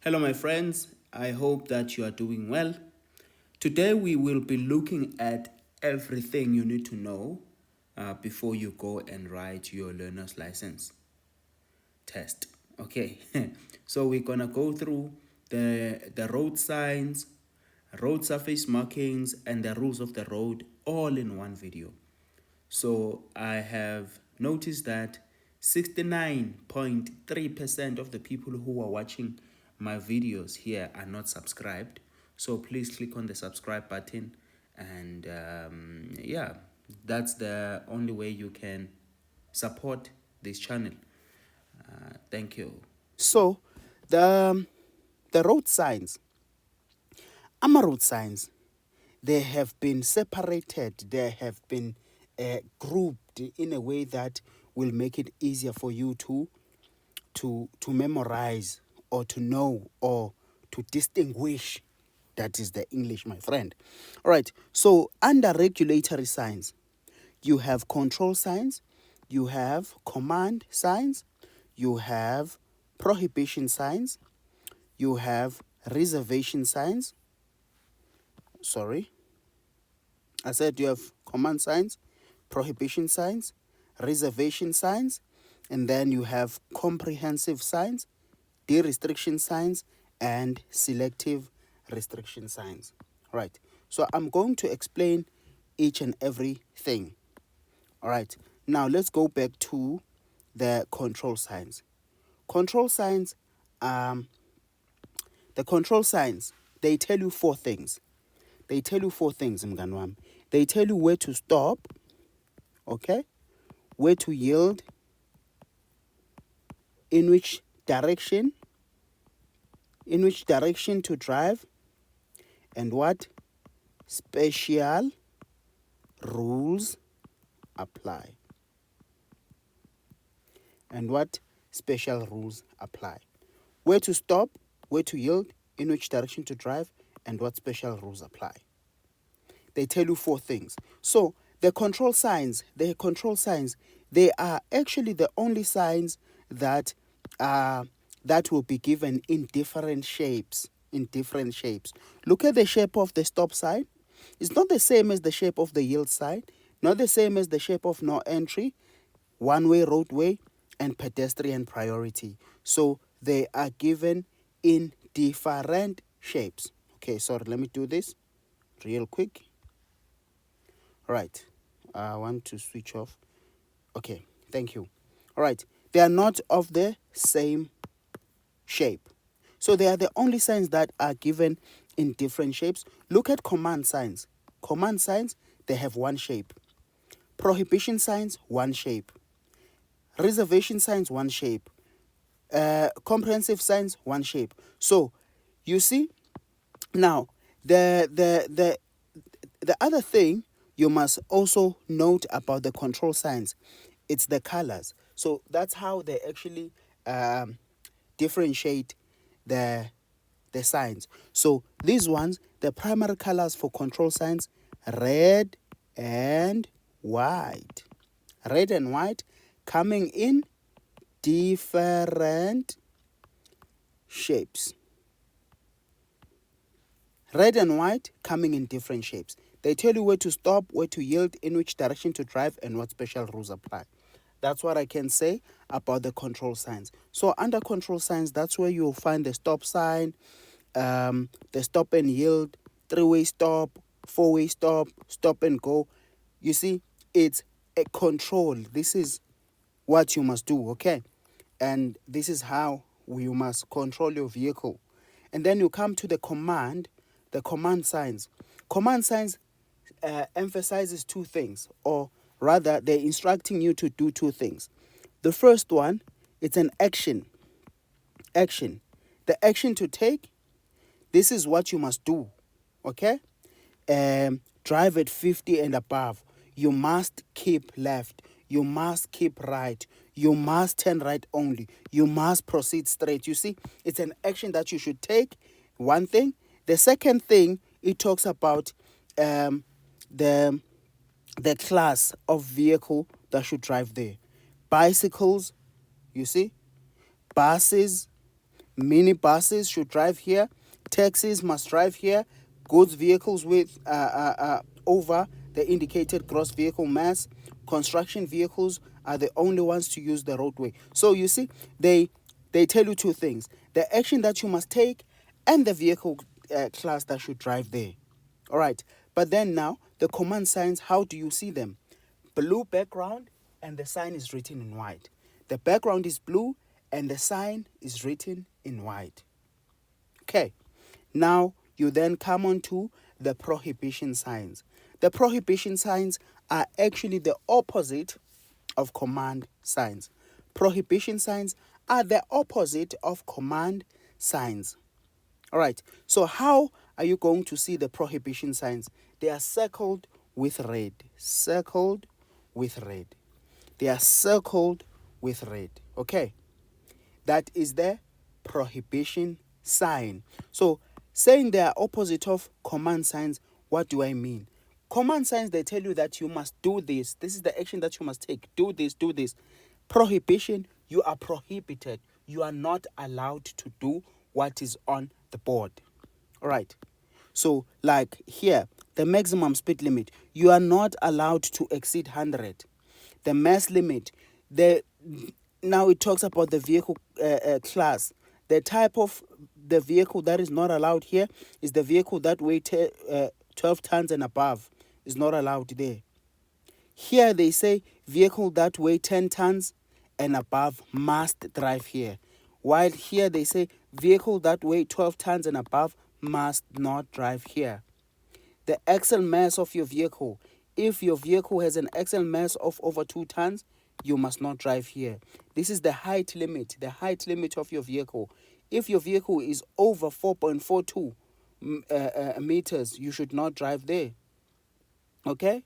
Hello, my friends. I hope that you are doing well. Today, we will be looking at everything you need to know before you go and write your learner's license test. Okay, so we're gonna go through the road signs, road surface markings, and the rules of the road all in one video. So I have noticed that 69.3% of the people who are watching my videos here are not subscribed. So please click on the subscribe button, and yeah, that's the only way you can support this channel. Thank you. So the road signs, road signs, they have been separated, they have been grouped in a way that will make it easier for you to memorize or to know or to distinguish. That is the English, my friend. All right, so under regulatory signs, you have control signs, you have command signs, you have prohibition signs, you have reservation signs. I said you have command signs, prohibition signs, reservation signs, and then you have comprehensive signs, de-restriction signs, and selective restriction signs. Right. So I'm going to explain each and everything. All right. Now let's go back to the control signs. Control signs, they tell you four things. Mngani wami. They tell you where to stop, okay? Where to yield, in which direction to drive, and what special rules apply. Where to stop, where to yield, in which direction to drive, and what special rules apply. They tell you four things. So the control signs, they are actually the only signs that will be given in different shapes. Look at the shape of the stop sign. It's not the same as the shape of the yield sign, not the same as the shape of no entry, one-way roadway, and pedestrian priority. So they are given in different shapes. Okay, sorry, let me do this real quick. Right, I want to switch off. Okay, thank you. All right, they are not of the same shape. So they are the only signs that are given in different shapes. Look at command signs. Command signs, they have one shape. Prohibition signs, one shape. Reservation signs, one shape. Comprehensive signs, one shape. So you see, now the other thing you must also note about the control signs, it's the colors. So that's how they actually differentiate the signs. So these ones, the primary colors for control signs, red and white. Red and white coming in different shapes. Red and white coming in different shapes. They tell you where to stop, where to yield, in which direction to drive, and what special rules apply. That's what I can say about the control signs. So under control signs, that's where you'll find the stop sign, the stop and yield, three-way stop, four-way stop, stop and go. You see, it's a control. This is what you must do, okay? And this is how you must control your vehicle. And then you come to the command signs. Command signs emphasizes two things, or rather, they're instructing you to do two things. The first one, it's an action. The action to take, this is what you must do, okay? Drive at 50 and above. You must keep left. You must keep right. You must turn right only. You must proceed straight. You see, it's an action that you should take, one thing. The second thing, it talks about the class of vehicle that should drive there. Bicycles, you see, buses, Minibuses should drive here. Taxis must drive here. Goods vehicles with over the indicated gross vehicle mass. Construction vehicles are the only ones to use the roadway. So you see, they tell you two things: the action that you must take and the vehicle class that should drive there. All right. But then now, the command signs, how do you see them? Blue background and the sign is written in white. The background is blue and the sign is written in white. Okay. Now, you then come on to the prohibition signs. The prohibition signs are actually the opposite of command signs. Prohibition signs are the opposite of command signs. All right. So how are you going to see the prohibition signs? They are circled with red. Circled with red. They are circled with red. Okay. That is the prohibition sign. So saying they are opposite of command signs, what do I mean? Command signs, they tell you that you must do this. This is the action that you must take. Do this, do this. Prohibition, you are prohibited. You are not allowed to do what is on the board. All right. So like here, the maximum speed limit, you are not allowed to exceed 100. The mass limit, now it talks about the vehicle class. The type of the vehicle that is not allowed here is the vehicle that weighs 12 tons and above is not allowed there. Here they say vehicle that weigh 10 tons and above must drive here. While here they say vehicle that weigh 12 tons and above must not drive here. The axle mass of your vehicle. If your vehicle has an axle mass of over 2 tons, you must not drive here. This is the height limit of your vehicle. If your vehicle is over 4.42 meters, you should not drive there. Okay?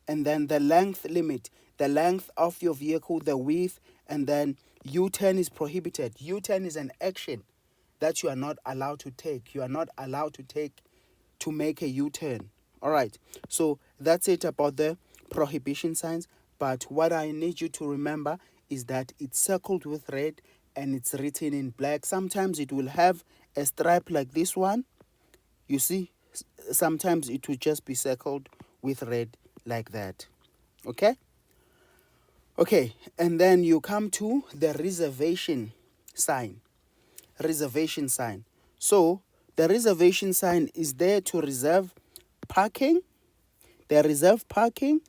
And then the length limit, the length of your vehicle, the width, and then U-turn is prohibited. U-turn is an action that you are not allowed to take. You are not allowed to take to make a U-turn. All right. So that's it about the prohibition signs. But what I need you to remember is that it's circled with red and it's written in black. Sometimes it will have a stripe like this one. You see, sometimes it will just be circled with red like that. Okay? Okay, and then you come to the reservation sign. Reservation sign. So, the reservation sign is there to reserve parking. They reserve parking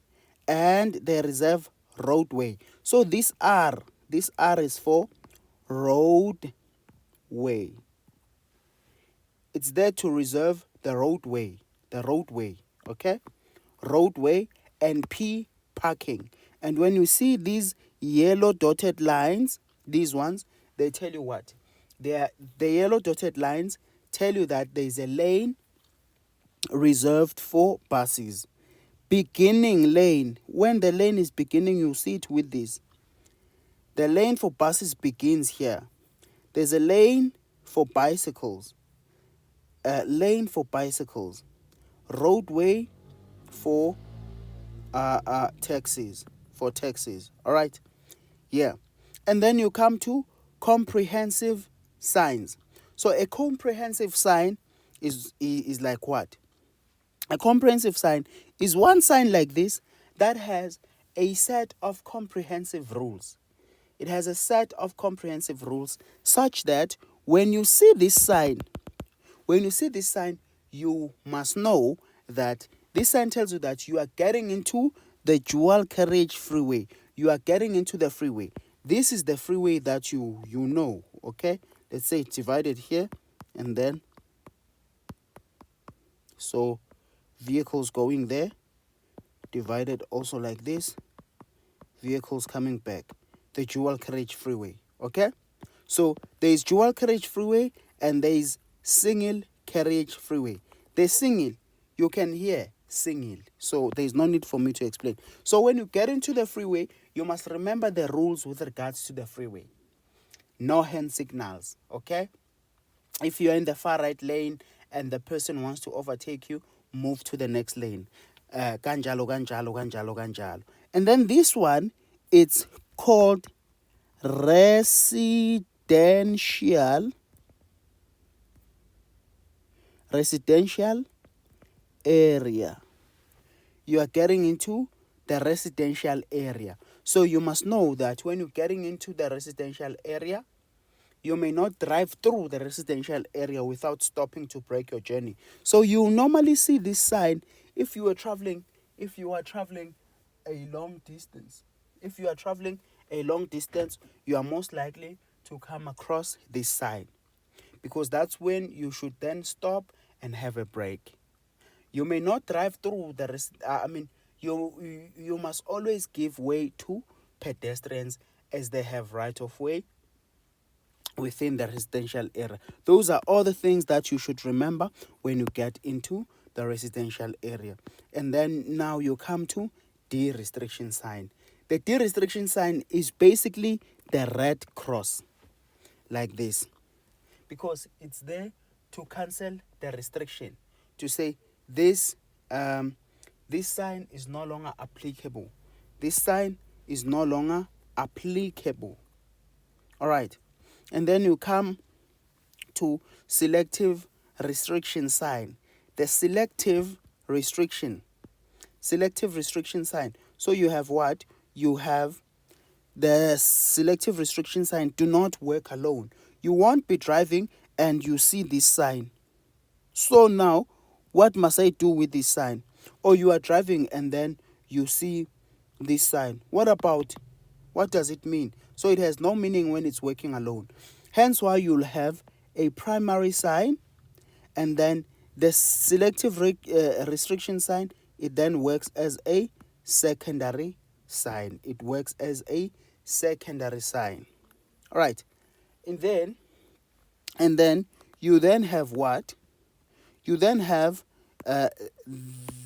and they reserve roadway. So, this R is for roadway. It's there to reserve the roadway, okay? Roadway and P, parking. And when you see these yellow dotted lines, these ones, they tell you what? The yellow dotted lines tell you that there is a lane reserved for buses. Beginning lane. When the lane is beginning, you see it with this. The lane for buses begins here. There's a lane for bicycles. Lane for bicycles. Roadway for taxis. For taxis. All right. Yeah. And then you come to comprehensive signs. So a comprehensive sign is like what? A comprehensive sign is one sign like this that has a set of comprehensive rules. It has a set of comprehensive rules such that when you see this sign, you must know that this sign tells you that you are getting into the dual carriage freeway. You are getting into the freeway. This is the freeway that you know, okay? Let's say it's divided here and then. So vehicles going there, divided also like this. Vehicles coming back. The dual carriage freeway, okay? So there is dual carriage freeway and there is single carriage freeway. The single, you can hear single. So there is no need for me to explain. So when you get into the freeway, you must remember the rules with regards to the freeway. No hand signals, okay? If you're in the far right lane and the person wants to overtake you, move to the next lane. Ganjalo. And then this one, it's called residential residential area. You are getting into the residential area. So you must know that when you're getting into the residential area, you may not drive through the residential area without stopping to break your journey. So you normally see this sign if you are traveling a long distance. If you are traveling a long distance, you are most likely to come across this sign, because that's when you should then stop and have a break. You may not drive through the you must always give way to pedestrians, as they have right of way within the residential area. Those are all the things that you should remember when you get into the residential area. And then now you come to D restriction sign. The D restriction sign is basically the red cross, like this, because it's there to cancel the restriction, to say this this sign is no longer applicable. This sign is no longer applicable. All right. And then you come to selective restriction sign. The selective restriction sign. So you have what? You have the selective restriction sign. Do not work alone. You won't be driving and you see this sign. So now, what must I do with this sign? Or you are driving and then you see this sign. What does it mean? So it has no meaning when it's working alone. Hence why you'll have a primary sign, and then the selective restriction sign, it then works as a secondary sign. It works as a secondary sign. All right. And then you then have what? You then have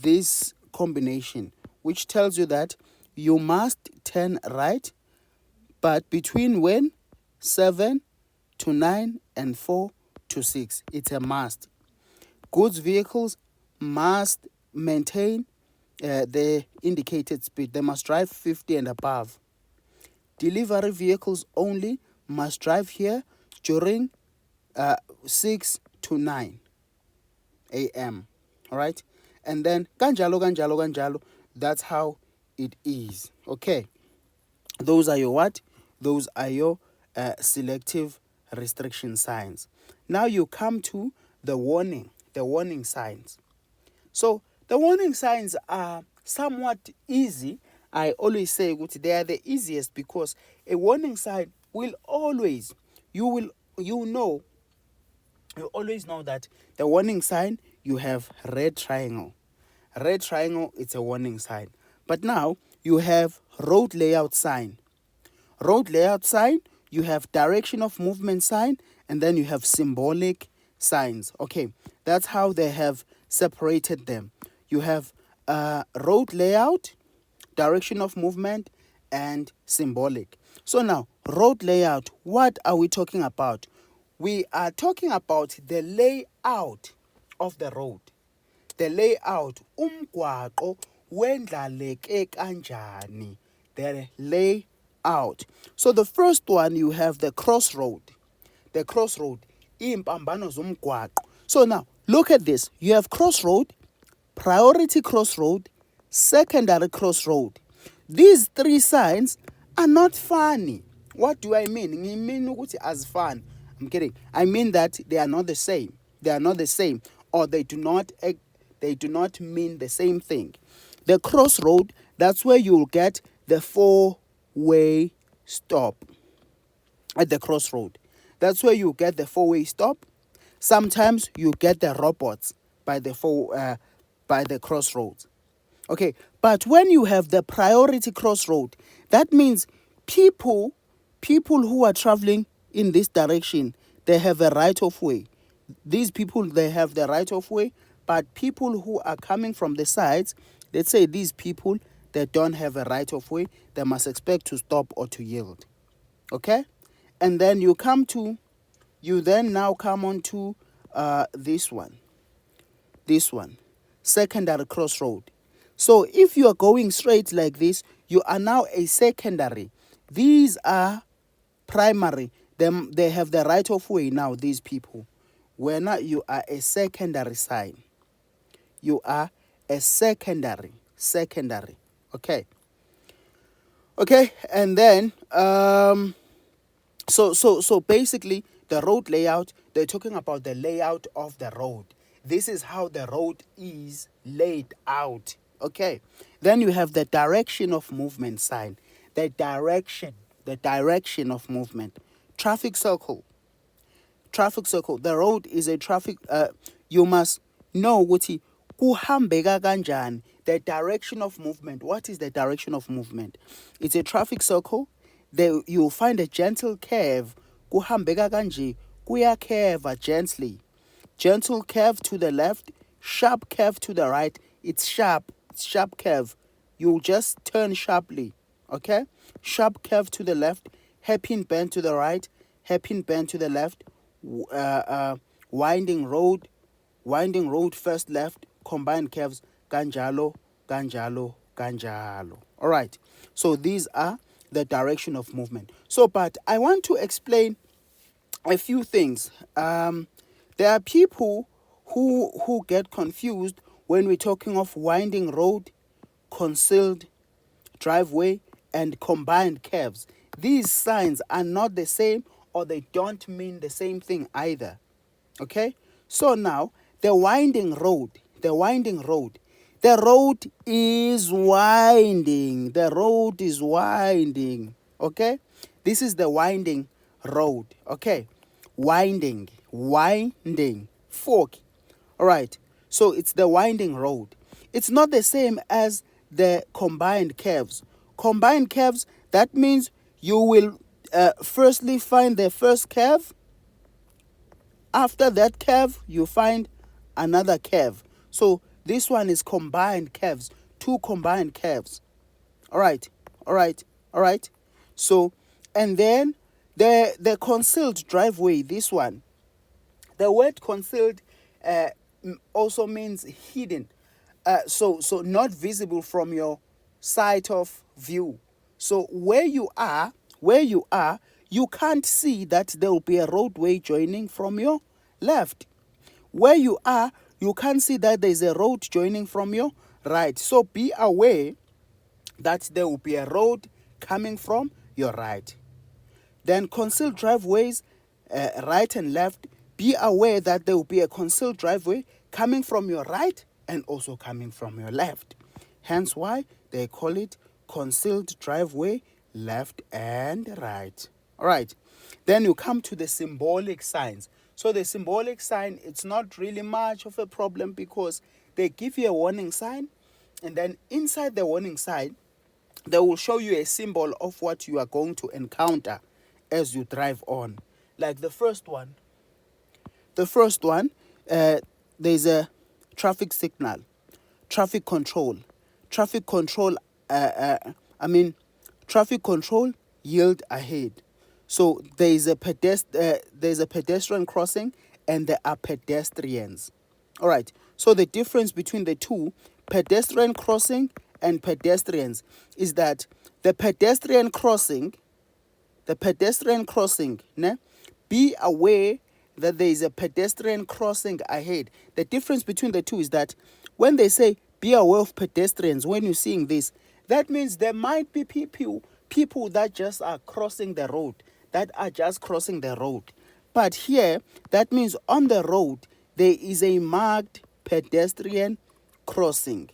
this combination, which tells you that you must turn right, but between when? 7 to 9 and 4 to 6. It's a must. Goods vehicles must maintain the indicated speed. They must drive 50 and above. Delivery vehicles only must drive here during 6 to 9 a.m. All right? And then ganjalo. That's how it is. Okay. Those are your what? Those are your selective restriction signs. Now you come to the warning signs. So the warning signs are somewhat easy. I always say they are the easiest, because a warning sign will always, you always know that the warning sign, you have red triangle. Red triangle, it's a warning sign. But now you have road layout sign. Road layout sign, you have direction of movement sign, and then you have symbolic signs. Okay, that's how they have separated them. You have road layout, direction of movement, and symbolic. So now, road layout, what are we talking about? We are talking about the layout of the road. The layout, umgwaqo wendlaleke kanjani. The layout. So the first one, you have the crossroad. The crossroad, impambano zomgwaqo. So now, look at this. You have crossroad, priority crossroad, secondary crossroad. These three signs are not funny. What do I mean? I mean as fun. I'm kidding. I mean that they are not the same. They are not the same, or they do not mean the same thing. The crossroad, that's where you'll get the four-way stop. At the crossroad, that's where you get the four-way stop. Sometimes you get the robots by the crossroads. Okay, but when you have the priority crossroad, that means people who are traveling in this direction, they have a right of way. These people, they have the right of way, but people who are coming from the sides, let's say these people, they don't have a right of way, they must expect to stop or to yield. Okay? And then you then now come on to this one, secondary crossroad. So if you are going straight like this, you are now a secondary. These are primary. They have the right of way now, these people. when you are a secondary sign. You are a secondary. Okay. Okay, and then so basically the road layout, they're talking about the layout of the road. This is how the road is laid out. Okay. Then you have the direction of movement sign. The direction of movement. Traffic circle. The road is a traffic you must know ukuthi kuhambeka kanjani, the direction of movement. What is the direction of movement? It's a traffic circle. There you'll find a gentle curve. Kuhambeka kanje, kuyakeva gently. Gentle curve to the left, sharp curve to the right. It's sharp curve. You'll just turn sharply. Okay? Sharp curve to the left, hairpin bend to the right, hairpin bend to the left, winding road first left, combined curves, ganjalo. All right. So these are the direction of movement. So, but I want to explain a few things. There are people who get confused when we're talking of winding road, concealed driveway, and combined curves. These signs are not the same, or they don't mean the same thing either. Okay? So now, the road is winding. Okay? This is the winding road. Okay? Winding. Fork. All right. So it's the winding road. It's not the same as the combined curves. Combined curves, that means you will firstly find the first curve. After that curve, you find another curve. So this one is combined curves. Two combined curves. All right. So, and then the concealed driveway, this one. The word concealed also means hidden. So not visible from your side of view. So where you are, you can't see that there will be a roadway joining from your left. Where you are, you can't see that there is a road joining from your right. So be aware that there will be a road coming from your right. Then concealed driveways, right and left. Be aware that there will be a concealed driveway coming from your right and also coming from your left. Hence why they call it concealed driveway, left and right. All right. Then you come to the symbolic signs. So the symbolic sign, it's not really much of a problem because they give you a warning sign, and then inside the warning sign, they will show you a symbol of what you are going to encounter as you drive on. Like the first one, there's a traffic signal, traffic control, traffic control, yield ahead. So there's a pedestrian crossing and there are pedestrians. All right. So the difference between the two, pedestrian crossing and pedestrians, is that the pedestrian crossing, be aware that there is a pedestrian crossing ahead. The difference between the two is that when they say be aware of pedestrians, when you're seeing this, that means there might be people that just are crossing the road, But here, that means on the road, there is a marked pedestrian crossing.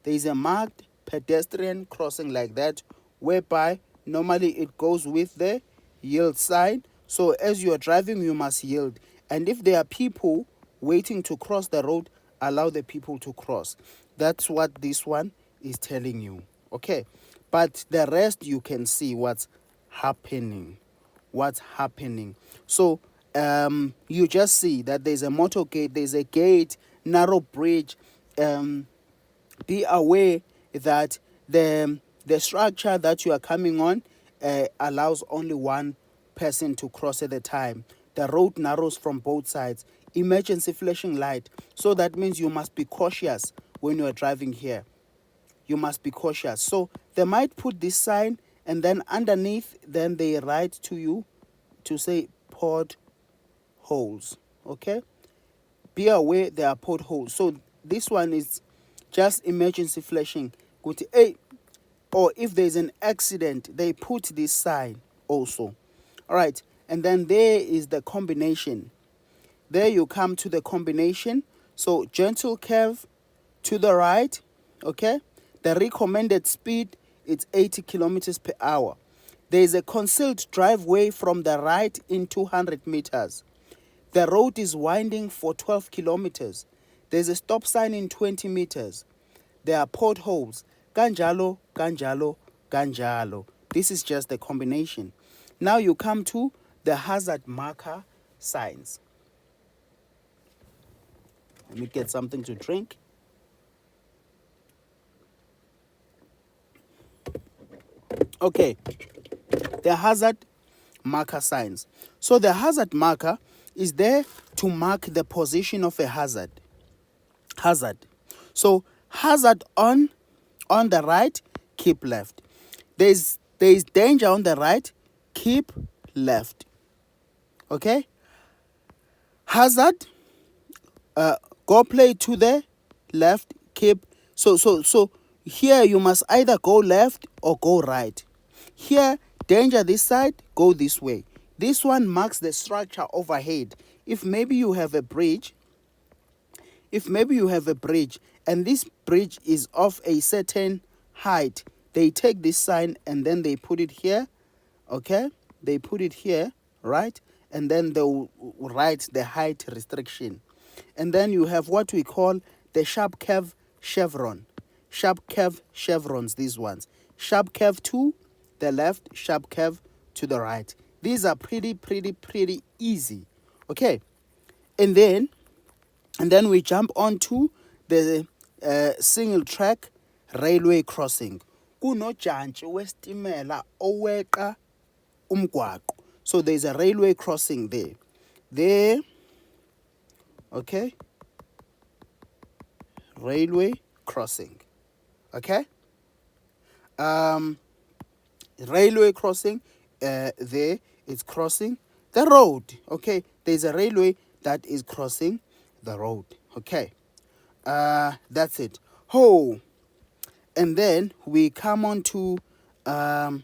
There is a marked pedestrian crossing like that, whereby normally it goes with the yield sign. So as you are driving, you must yield. And if there are people waiting to cross the road, allow the people to cross. That's what this one is telling you. Okay. But the rest, you can see what's happening. So you just see that there's a motor gate, there's a gate, narrow bridge. Be aware that the structure that you are coming on allows only one person to cross at a time. The road narrows from both sides. Emergency flashing light. So that means you must be cautious when you are driving here. You must be cautious. So they might put this sign, and then underneath, then they write to you to say potholes. okay? Be aware there are potholes. So this one is just emergency flashing. Go to A, or if there's an accident, they put this sign also. All right, and then there is the combination. There you come to the combination. So gentle curve to the right, okay? The recommended speed is 80 kilometers per hour. There is a concealed driveway from the right in 200 meters. The road is winding for 12 kilometers. There's a stop sign in 20 meters. There are potholes. Kanjalo, kanjalo, kanjalo. This is just the combination. Now you come to the hazard marker signs. Let me get something to drink. Okay, the hazard marker signs. So the hazard marker is there to mark the position of a hazard. Hazard. So hazard on the right, keep left. There's danger on the right, keep left. Okay? Hazard, go play to the left, keep. So here you must either go left or go right. Here, danger this side, go this way. This one marks the structure overhead. If maybe you have a bridge, and this bridge is of a certain height, they take this sign and then they put it here, okay? They put it here, right? And then they'll write the height restriction. And then you have what we call the sharp curve chevron. Sharp curve chevrons, these ones. Sharp curve to the left, sharp curve to the right. These are pretty easy, okay? And then we jump on to the single track railway crossing. Kunojantshi wesitimela oweqa umgwaqo. So there's a railway crossing there. There, okay? Railway crossing, okay? Railway crossing, there it's crossing the road, okay? There's a railway that is crossing the road, okay? That's it. And then we come on to the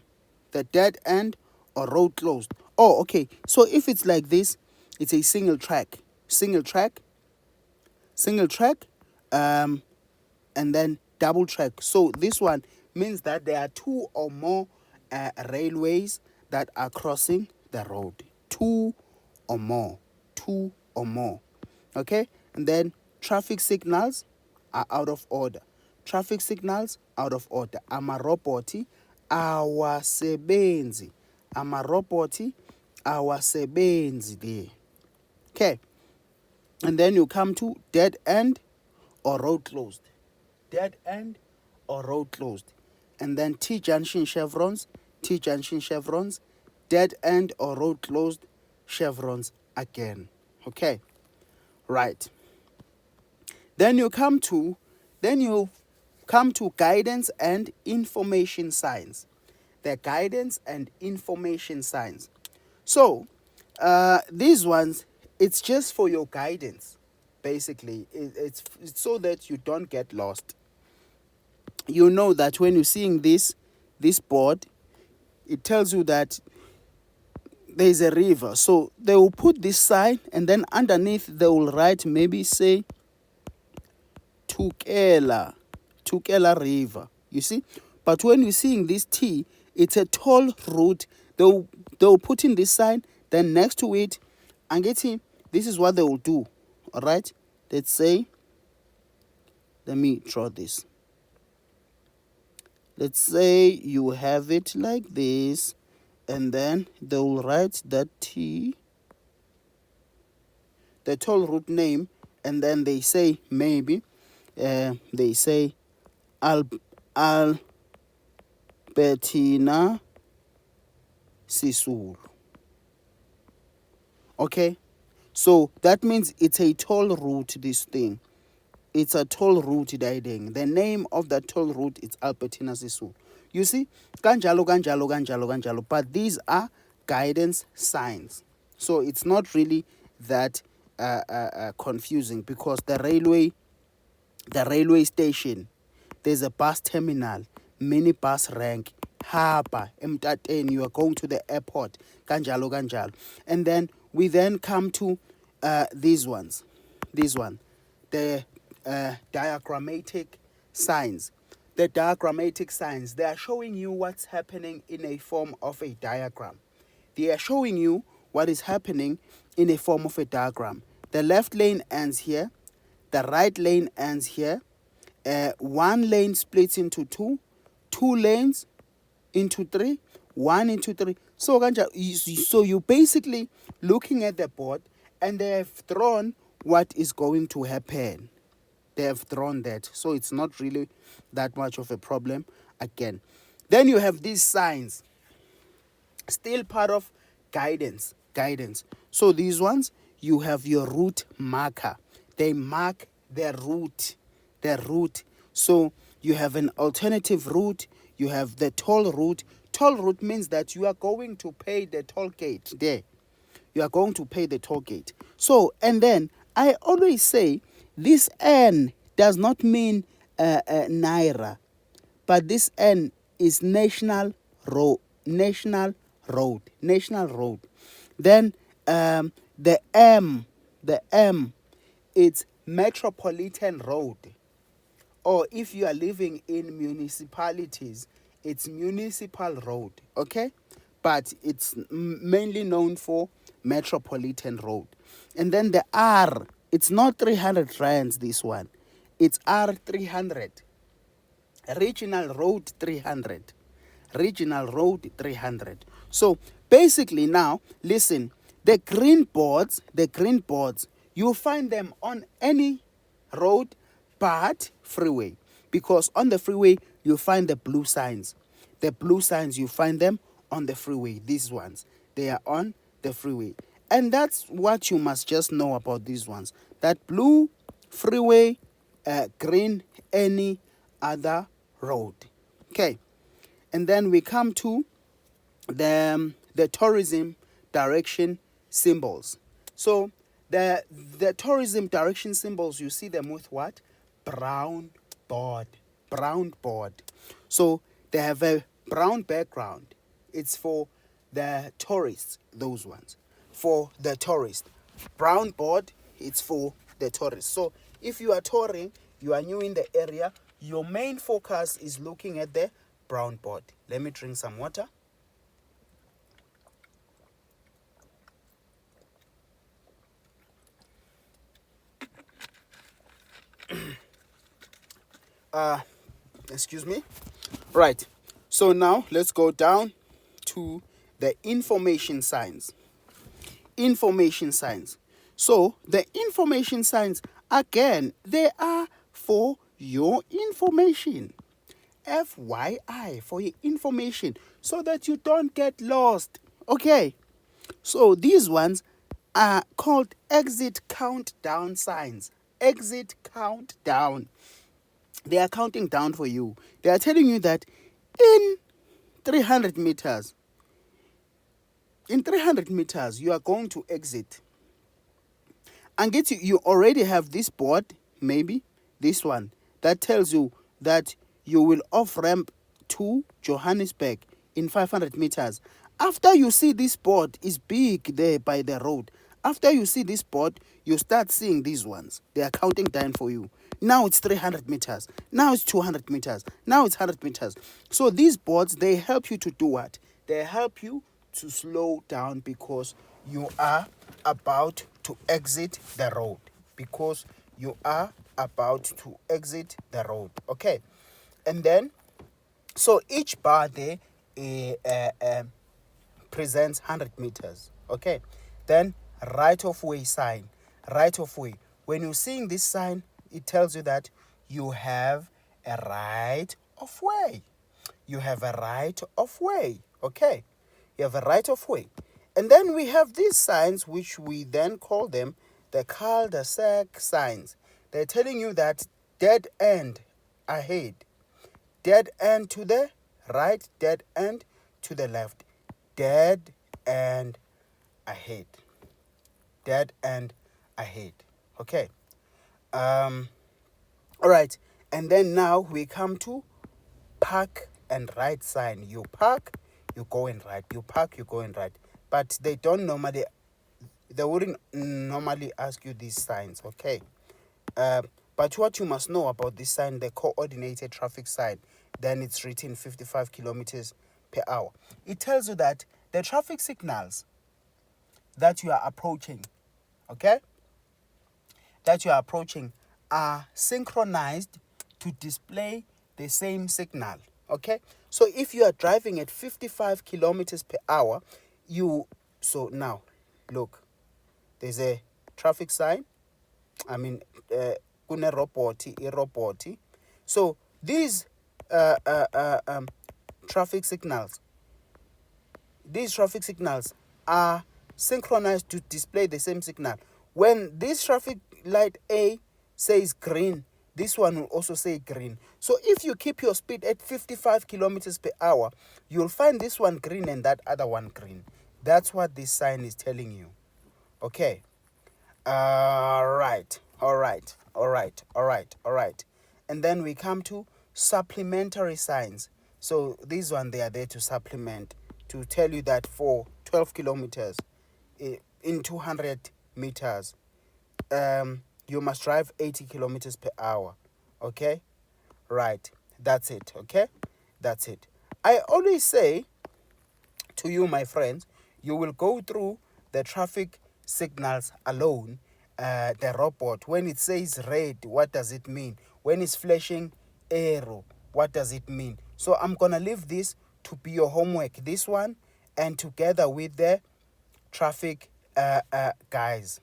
dead end or road closed. Oh, okay. So if it's like this, it's a single track, and then double track. So this one means that there are two or more railways that are crossing the road. Two or more. Okay? And then traffic signals are out of order. Amaroboti awasebenzi. There. Okay. And then you come to dead end or road closed. And then T-junction chevrons, dead end or road closed chevrons again. Okay. Right. Then you come to guidance and information signs. The guidance and information signs. So, these ones, it's just for your guidance, basically. It's so that you don't get lost. You know that when you're seeing this board, it tells you that there's a river. So they will put this sign, and then underneath they will write, maybe say Tukela River. You see? But when you're seeing this T, it's a toll route. They'll put in this sign, then next to it, and this is what they will do. All right? Let's say, let me draw this. Let's say you have it like this, and then they will write that T, the toll route name, and then they say maybe, they say Albertina Sisulu. Okay? So that means it's a toll route, this thing. It's a toll route, Daiding. The name of that toll route is Albertina Sisulu. You see? Ganjalo. But these are guidance signs. So it's not really that confusing, because the railway station, there's a bus terminal, minibus rank, harbour, emtateni, you are going to the airport, kanjalo kanjalo. And then we then come to these ones. This one, the diagrammatic signs. The diagrammatic signs, they are showing you what's happening in a form of a diagram. They are showing you what is happening in a form of a diagram. The left lane ends here, the right lane ends here, one lane splits into two lanes into three, one into three. So you basically looking at the board, and they have drawn what is going to happen. They have drawn that, so it's not really that much of a problem again. Then you have these signs, still part of guidance. So these ones, you have your route marker. They mark their route. So you have an alternative route, you have the toll route. Toll route means that you are going to pay the toll gate there. You are going to pay the toll gate. So, and then I always say this N does not mean naira, but this N is national road. Then the M, it's metropolitan road. Or if you are living in municipalities, it's municipal road, okay? But it's mainly known for metropolitan road. And then the R, it's not 300 rands, this one. It's R300. Regional road 300. Regional road 300. So basically now, listen, the green boards, you find them on any road but freeway. Because on the freeway, you find the blue signs. The blue signs, you find them on the freeway. These ones, they are on the freeway. And that's what you must just know about these ones. That blue, freeway, green, any other road. Okay. And then we come to the tourism direction symbols. So the tourism direction symbols, you see them with what? Brown board. So they have a brown background. It's for the tourists, those ones. For the tourist. Brown board, it's for the tourists. So if you are touring, you are new in the area, your main focus is looking at the brown board. Let me drink some water. Excuse me. Right. So now let's go down to the information signs. So the information signs, again, they are for your information. FYI, for your information, so that you don't get lost. Okay. So these ones are called exit countdown signs. Exit countdown. They are counting down for you. They are telling you that in 300 meters, you are going to exit. And you already have this board, maybe this one, that tells you that you will off-ramp to Johannesburg in 500 meters. After you see this board is big there by the road, after you see this board, you start seeing these ones. They are counting down for you. Now it's 300 meters. Now it's 200 meters. Now it's 100 meters. So these boards, they help you to do what? They help you to slow down because you are about to exit the road. Okay. And then, so each bar there presents 100 meters. Okay. Then right of way sign. Right of way. When you're seeing this sign, it tells you that you have a right of way. Okay. You have a right of way. And then we have these signs, which we then call them the cul-de-sac signs. They're telling you that dead end ahead. Dead end to the right, dead end to the left. Dead end ahead. ahead. Okay. All right. And then now we come to park and right sign. You park, you go and right. You park, you go and right. But they wouldn't normally ask you these signs. Okay. But what you must know about this sign, the coordinated traffic sign, then it's written 55 kilometers per hour. It tells you that the traffic signals that you are approaching, okay, that you are approaching are synchronized to display the same signal, okay? So if you are driving at 55 kilometers per hour, so now, look, there's a traffic sign, kune roboti. So these traffic signals are synchronized to display the same signal. When this traffic light A says green, this one will also say green. So if you keep your speed at 55 kilometers per hour, you'll find this one green and that other one green. That's what this sign is telling you. Okay. All right. And then we come to supplementary signs. So these one, they are there to supplement, to tell you that for 12 kilometers in 200 meters, you must drive 80 kilometers per hour. Okay? Right. That's it. Okay? That's it. I always say to you, my friends, you will go through the traffic signals alone. The robot, when it says red, what does it mean? When it's flashing arrow, what does it mean? So I'm gonna leave this to be your homework, this one, and together with the traffic guys,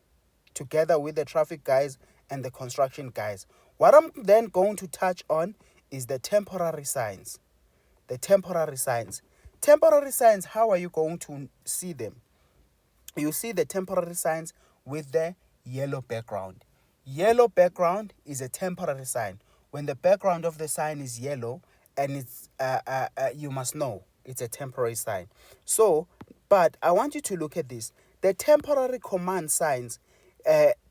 and the construction guys. What I'm then going to touch on is the temporary signs. Temporary signs, how are you going to see them? You see the temporary signs with the yellow background. Yellow background is a temporary sign. When the background of the sign is yellow, and it's you must know it's a temporary sign. So, but I want you to look at this. The temporary command signs,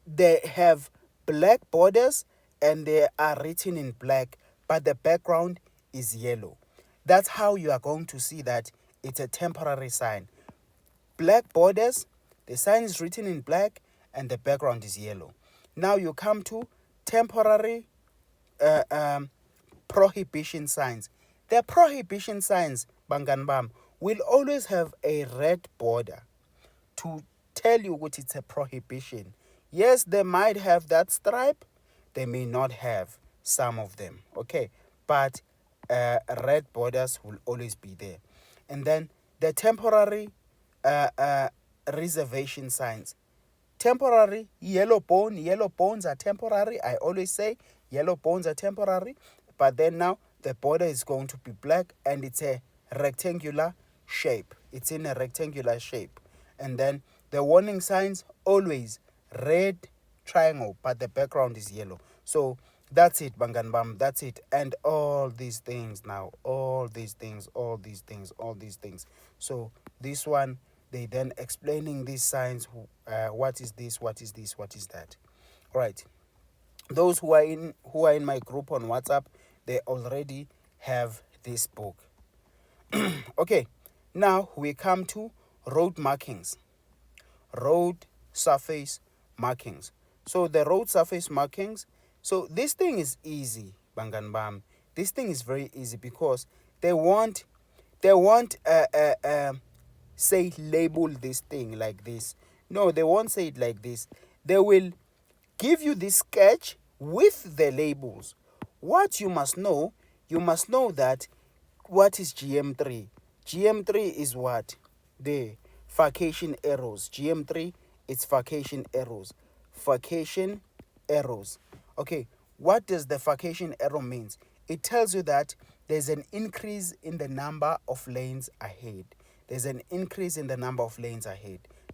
they have black borders and they are written in black, but the background is yellow. That's how you are going to see that it's a temporary sign. Black borders, the sign is written in black, and the background is yellow. Now you come to temporary prohibition signs. The prohibition signs, Bangan Bam, will always have a red border to tell you what it's a prohibition. Yes, they might have that stripe, they may not have some of them, okay? But red borders will always be there. And then the temporary reservation signs. Temporary, yellow bones are temporary. I always say yellow bones are temporary. But then now the border is going to be black and it's a rectangular shape. It's in a rectangular shape. And then the warning signs, always red triangle, but the background is yellow. So that's it, Banganbam. That's it. And all these things now. All these things. So this one, they then explaining these signs. What is this? What is this? What is that? All right. Those who are in my group on WhatsApp, they already have this book. Okay. Now we come to road markings. Road surface markings. So the road surface markings. So this thing is easy, Banganbam. This thing is very easy because they won't say label this thing like this. No, they won't say it like this. They will give you this sketch with the labels. What you must know that what is GM3? GM3 is what? The furcation arrows. GM3, it's furcation arrows. Furcation arrows. Okay, what does the furcation arrow means? It tells you that there's an increase in the number of lanes ahead.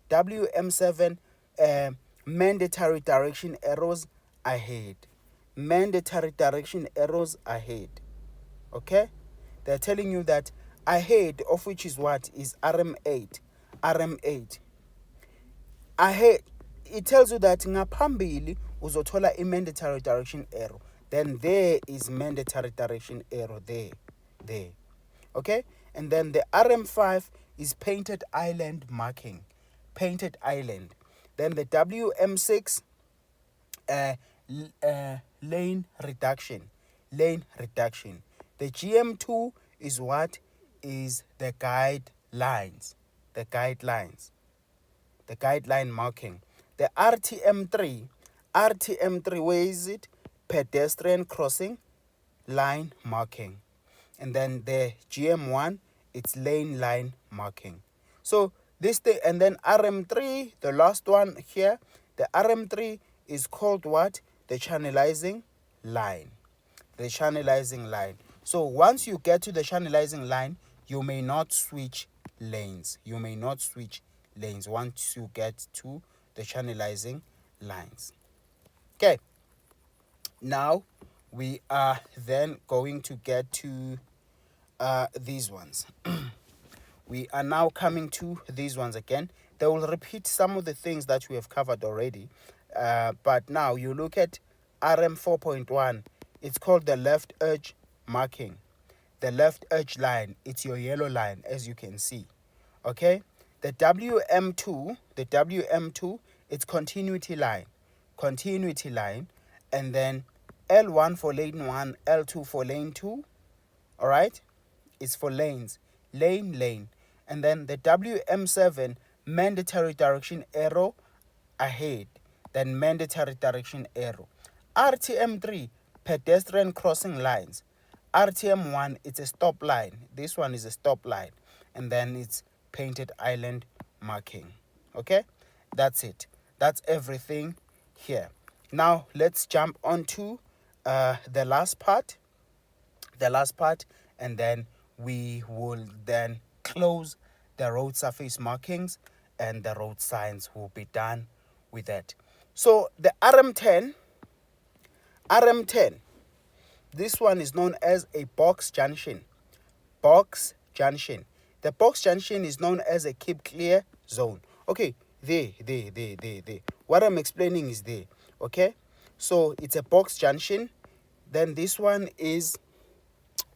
WM7, mandatory direction arrows ahead. Okay? They're telling you that ahead, of which is what? Is RM8. Ahead, it tells you that ngaphambili uzothola mandatory direction arrow, then there is mandatory direction arrow there. Okay, and then the RM5 is painted island marking, painted island. Then the WM6 lane reduction, lane reduction. The GM2 is what? Is the guidelines, the guidelines, the guideline marking. The RTM3, where is it? Pedestrian crossing line marking. And then the GM1, it's lane line marking. So this thing, and then RM3, the last one here, the RM3 is called what? The channelizing line. The channelizing line. So once you get to the channelizing line, you may not switch lanes. You may not switch lanes once you get to the channelizing lines. Okay. Now we are then going to get to these ones. We are now coming to these ones again. They will repeat some of the things that we have covered already. But now you look at RM 4.1. It's called the left edge marking. The left edge line, it's your yellow line, as you can see. Okay? The WM2, it's continuity line. Continuity line. And then L1 for lane 1, L2 for lane 2. All right? It's for lanes. Lane. And then the WM7, mandatory direction arrow ahead. Then mandatory direction arrow. RTM3, pedestrian crossing lines. RTM1, it's a stop line. This one is a stop line. And then it's painted island marking. Okay? That's it. That's everything here. Now, let's jump onto the last part. And then we will then close the road surface markings and the road signs will be done with that. So the RM10, this one is known as a box junction. Box junction. The box junction is known as a keep clear zone. Okay, there. What I'm explaining is there. Okay, so it's a box junction. Then this one is,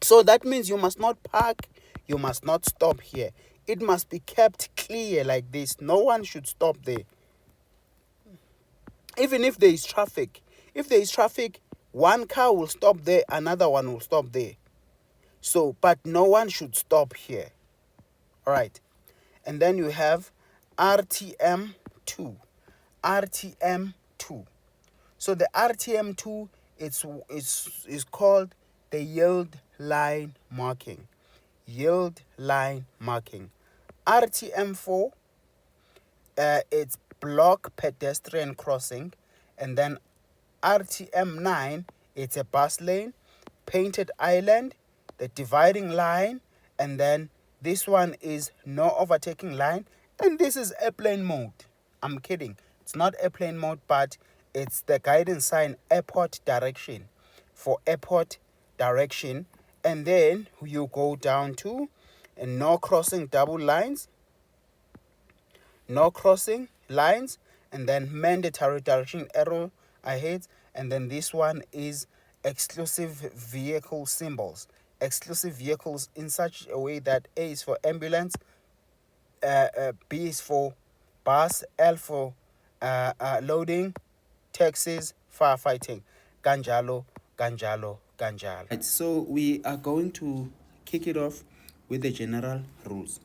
so that means you must not park, you must not stop here. It must be kept clear like this. No one should stop there. Even if there is traffic. If there is traffic, one car will stop there, another one will stop there. So, but no one should stop here. All right. And then you have RTM2. RTM2. So the RTM2 is called the yield line marking. Yield line marking. RTM4, it's block pedestrian crossing. And then RTM9, it's a bus lane, painted island, the dividing line, and then this one is no overtaking line, and this is airplane mode. I'm kidding. It's not airplane mode, but it's the guidance sign airport direction for airport direction. And then you go down to no crossing double lines, no crossing lines, and then mandatory direction arrow ahead. And then this one is exclusive vehicle symbols. Exclusive vehicles in such a way that A is for ambulance, B is for bus, L for loading, taxis, firefighting, ganjalo. Right, so we are going to kick it off with the general rules.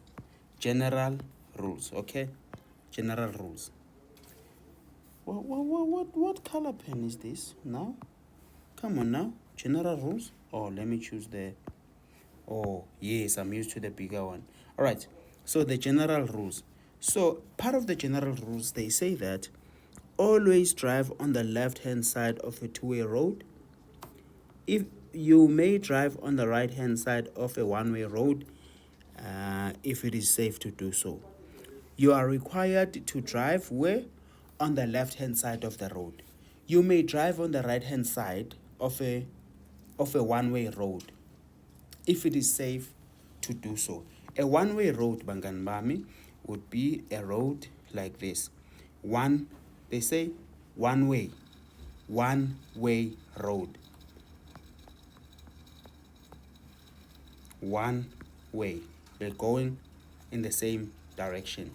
Okay? General rules. What color pen is this now? Come on now. General rules. Oh, let me choose the... Oh, yes, I'm used to the bigger one. All right. So the general rules. So part of the general rules, they say that always drive on the left-hand side of a two-way road. If you may drive on the right-hand side of a one-way road, if it is safe to do so. You are required to drive where? On the left-hand side of the road. You may drive on the right-hand side of a one-way road, if it is safe to do so. A one-way road, Bangani bami, would be a road like this. One They say one-way road. One way. They're going in the same direction.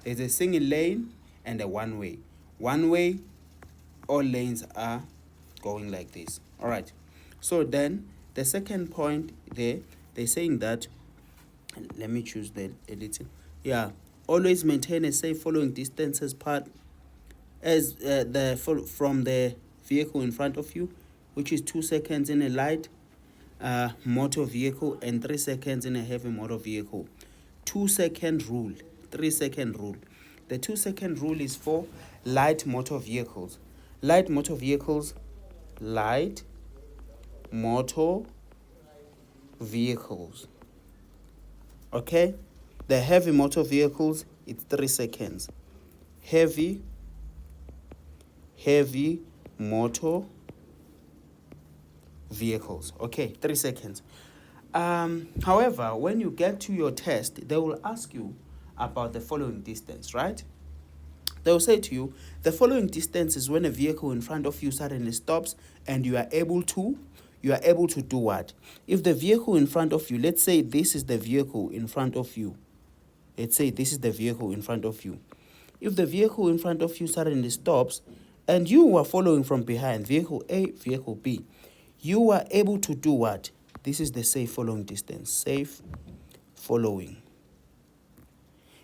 There's a single lane and a one-way. One-way, all lanes are going like this. All right. So then the second point there, they're saying that, let me choose the editing. Yeah, always maintain a safe following distance as part from the vehicle in front of you, which is 2 seconds in a light motor vehicle and 3 seconds in a heavy motor vehicle. 2 second rule, 3 second rule. The 2 second rule is for light motor vehicles. Light motor vehicles. Okay, the heavy motor vehicles, it's 3 seconds. Heavy motor vehicles. Okay, 3 seconds. However, when you get to your test, they will ask you about the following distance, right? They will say to you, the following distance is when a vehicle in front of you suddenly stops and you are able to do what? If the vehicle in front of you, let's say this is the vehicle in front of you. If the vehicle in front of you suddenly stops and you are following from behind, vehicle A, vehicle B, you are able to do what? This is the safe following distance. Safe following.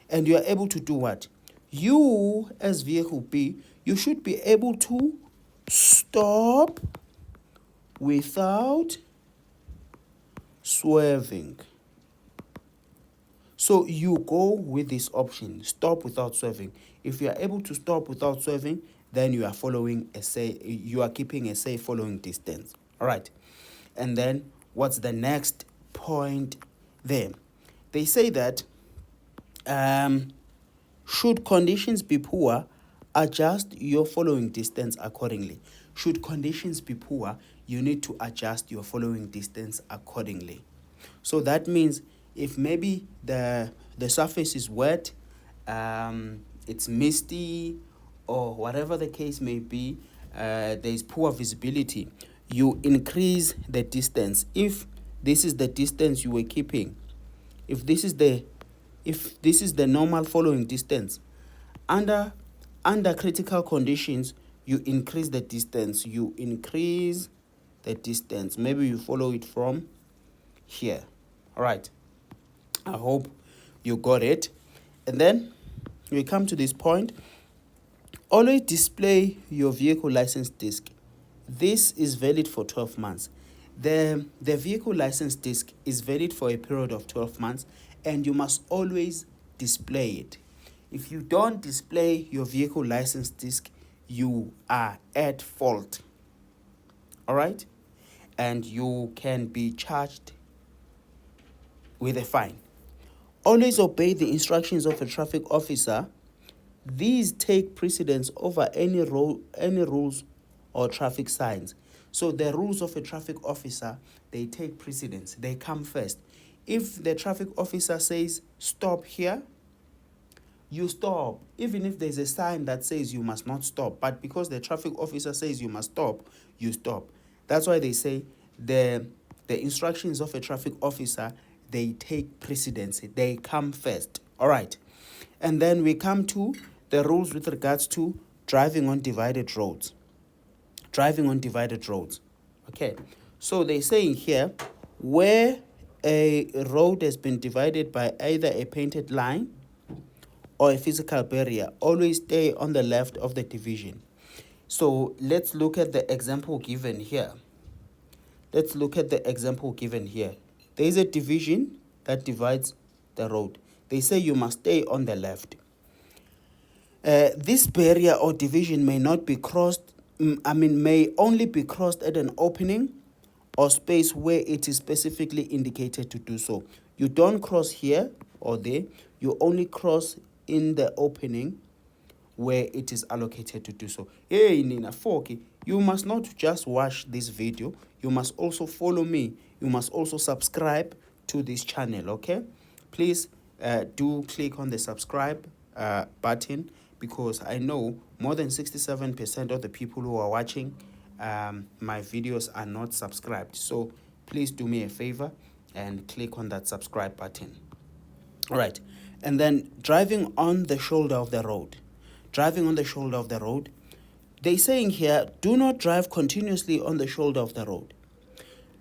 And you are able to do what? You, as vehicle B, you should be able to stop without swerving. So you go with this option, stop without swerving. If you are able to stop without swerving, then you are keeping a safe following distance. All right. And then what's the next point there? They say that should conditions be poor, adjust your following distance accordingly. Should conditions be poor, you need to adjust your following distance accordingly. So that means if maybe the surface is wet, it's misty, or whatever the case may be, there is poor visibility, you increase the distance. If this is the distance you were keeping, if this is the normal following distance, under critical conditions, you increase the distance. Maybe you follow it from here. All right. I hope you got it. And then we come to this point. Always display your vehicle license disc. This is valid for 12 months. The vehicle license disc is valid for a period of 12 months, and you must always display it. If you don't display your vehicle license disc, you are at fault. All right? And you can be charged with a fine. Always obey the instructions of a traffic officer. These take precedence over any rules or traffic signs. So the rules of a traffic officer, they take precedence. They come first. If the traffic officer says stop here, you stop. Even if there's a sign that says you must not stop, but because the traffic officer says you must stop, you stop. That's why they say the instructions of a traffic officer, they take precedence. They come first. All right. And then we come to the rules with regards to driving on divided roads. Okay. So they're saying here, where a road has been divided by either a painted line or a physical barrier, always stay on the left of the division. So let's look at the example given here. There is a division that divides the road. They say you must stay on the left. This barrier or division may only be crossed at an opening or space where it is specifically indicated to do so. You don't cross here or there. You only cross in the opening where it is allocated to do so. Hey, Nina Forky, you must not just watch this video. You must also follow me. You must also subscribe to this channel, okay? Please do click on the subscribe button, because I know more than 67% of the people who are watching my videos are not subscribed. So please do me a favor and click on that subscribe button. All right. And then driving on the shoulder of the road. Driving on the shoulder of the road. They're saying here, do not drive continuously on the shoulder of the road.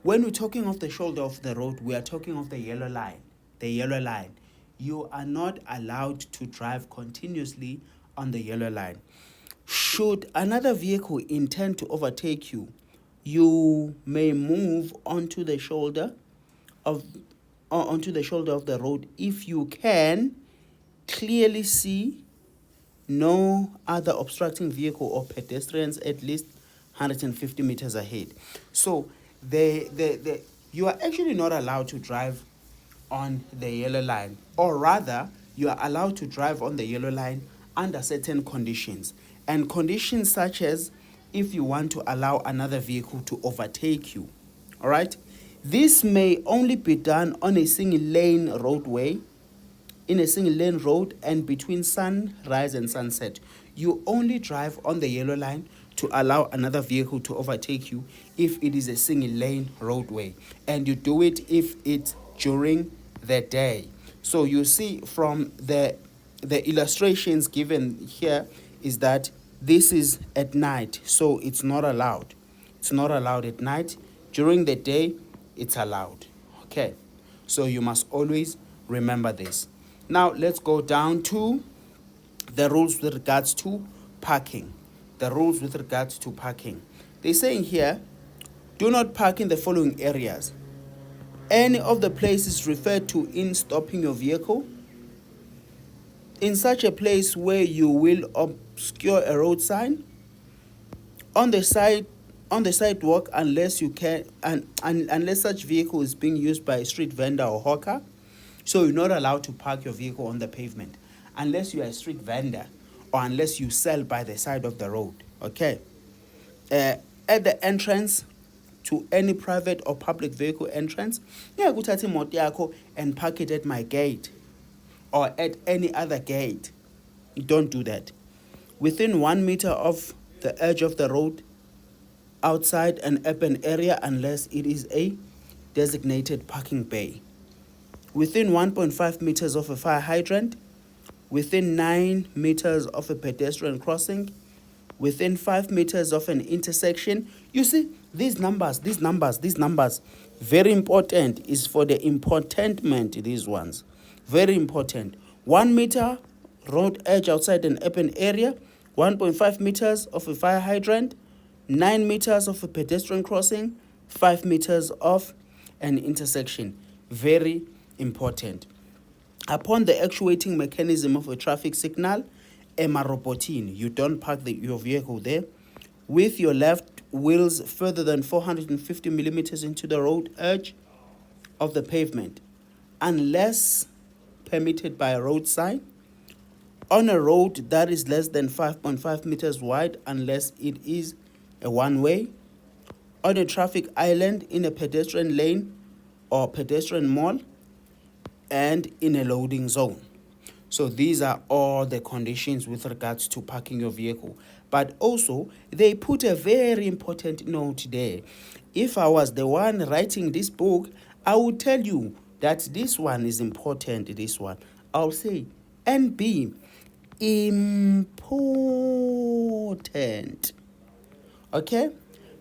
When we're talking of the shoulder of the road, we are talking of the yellow line. The yellow line. You are not allowed to drive continuously on the yellow line. Should another vehicle intend to overtake you, you may move onto the shoulder of the road if you can clearly see no other obstructing vehicle or pedestrians at least 150 meters ahead. So you are actually not allowed to drive on the yellow line, or rather you are allowed to drive on the yellow line under certain conditions, and conditions such as if you want to allow another vehicle to overtake you. All right, this may only be done on a single lane roadway, in a single lane road, and between sunrise and sunset. You only drive on the yellow line to allow another vehicle to overtake you if it is a single lane roadway, and you do it if it's during the day. So you see from the illustrations given here is that this is at night, so it's not allowed. It's not allowed at night. During the day, it's allowed. Okay, so you must always remember this. Now let's go down to the rules with regards to parking. The rules with regards to parking. They're saying here, do not park in the following areas. Any of the places referred to in stopping your vehicle, in such a place where you will obscure a road sign, on the sidewalk unless you can, unless such vehicle is being used by a street vendor or hawker. So you're not allowed to park your vehicle on the pavement unless you are a street vendor or unless you sell by the side of the road. Okay. At the entrance to any private or public vehicle entrance, ngeke imoto yakho and park it at my gate or at any other gate. Don't do that. Within 1 meter of the edge of the road, outside an urban area unless it is a designated parking bay. Within 1.5 meters of a fire hydrant, within 9 meters of a pedestrian crossing, within 5 meters of an intersection. You see, these numbers, very important, is for the importantment, these ones. Very important. 1 meter road edge outside an urban area, 1.5 meters of a fire hydrant, 9 meters of a pedestrian crossing, 5 meters of an intersection. Very important. Upon the actuating mechanism of a traffic signal, emarobotini, you don't park your vehicle there, with your left wheels further than 450 millimeters into the road edge of the pavement, unless permitted by a road sign, on a road that is less than 5.5 meters wide, unless it is a one-way, on a traffic island, in a pedestrian lane or pedestrian mall, and in a loading zone. So these are all the conditions with regards to parking your vehicle. But also, they put a very important note there. If I was the one writing this book, I would tell you that this one is important, this one. I'll say, and B, important. Okay?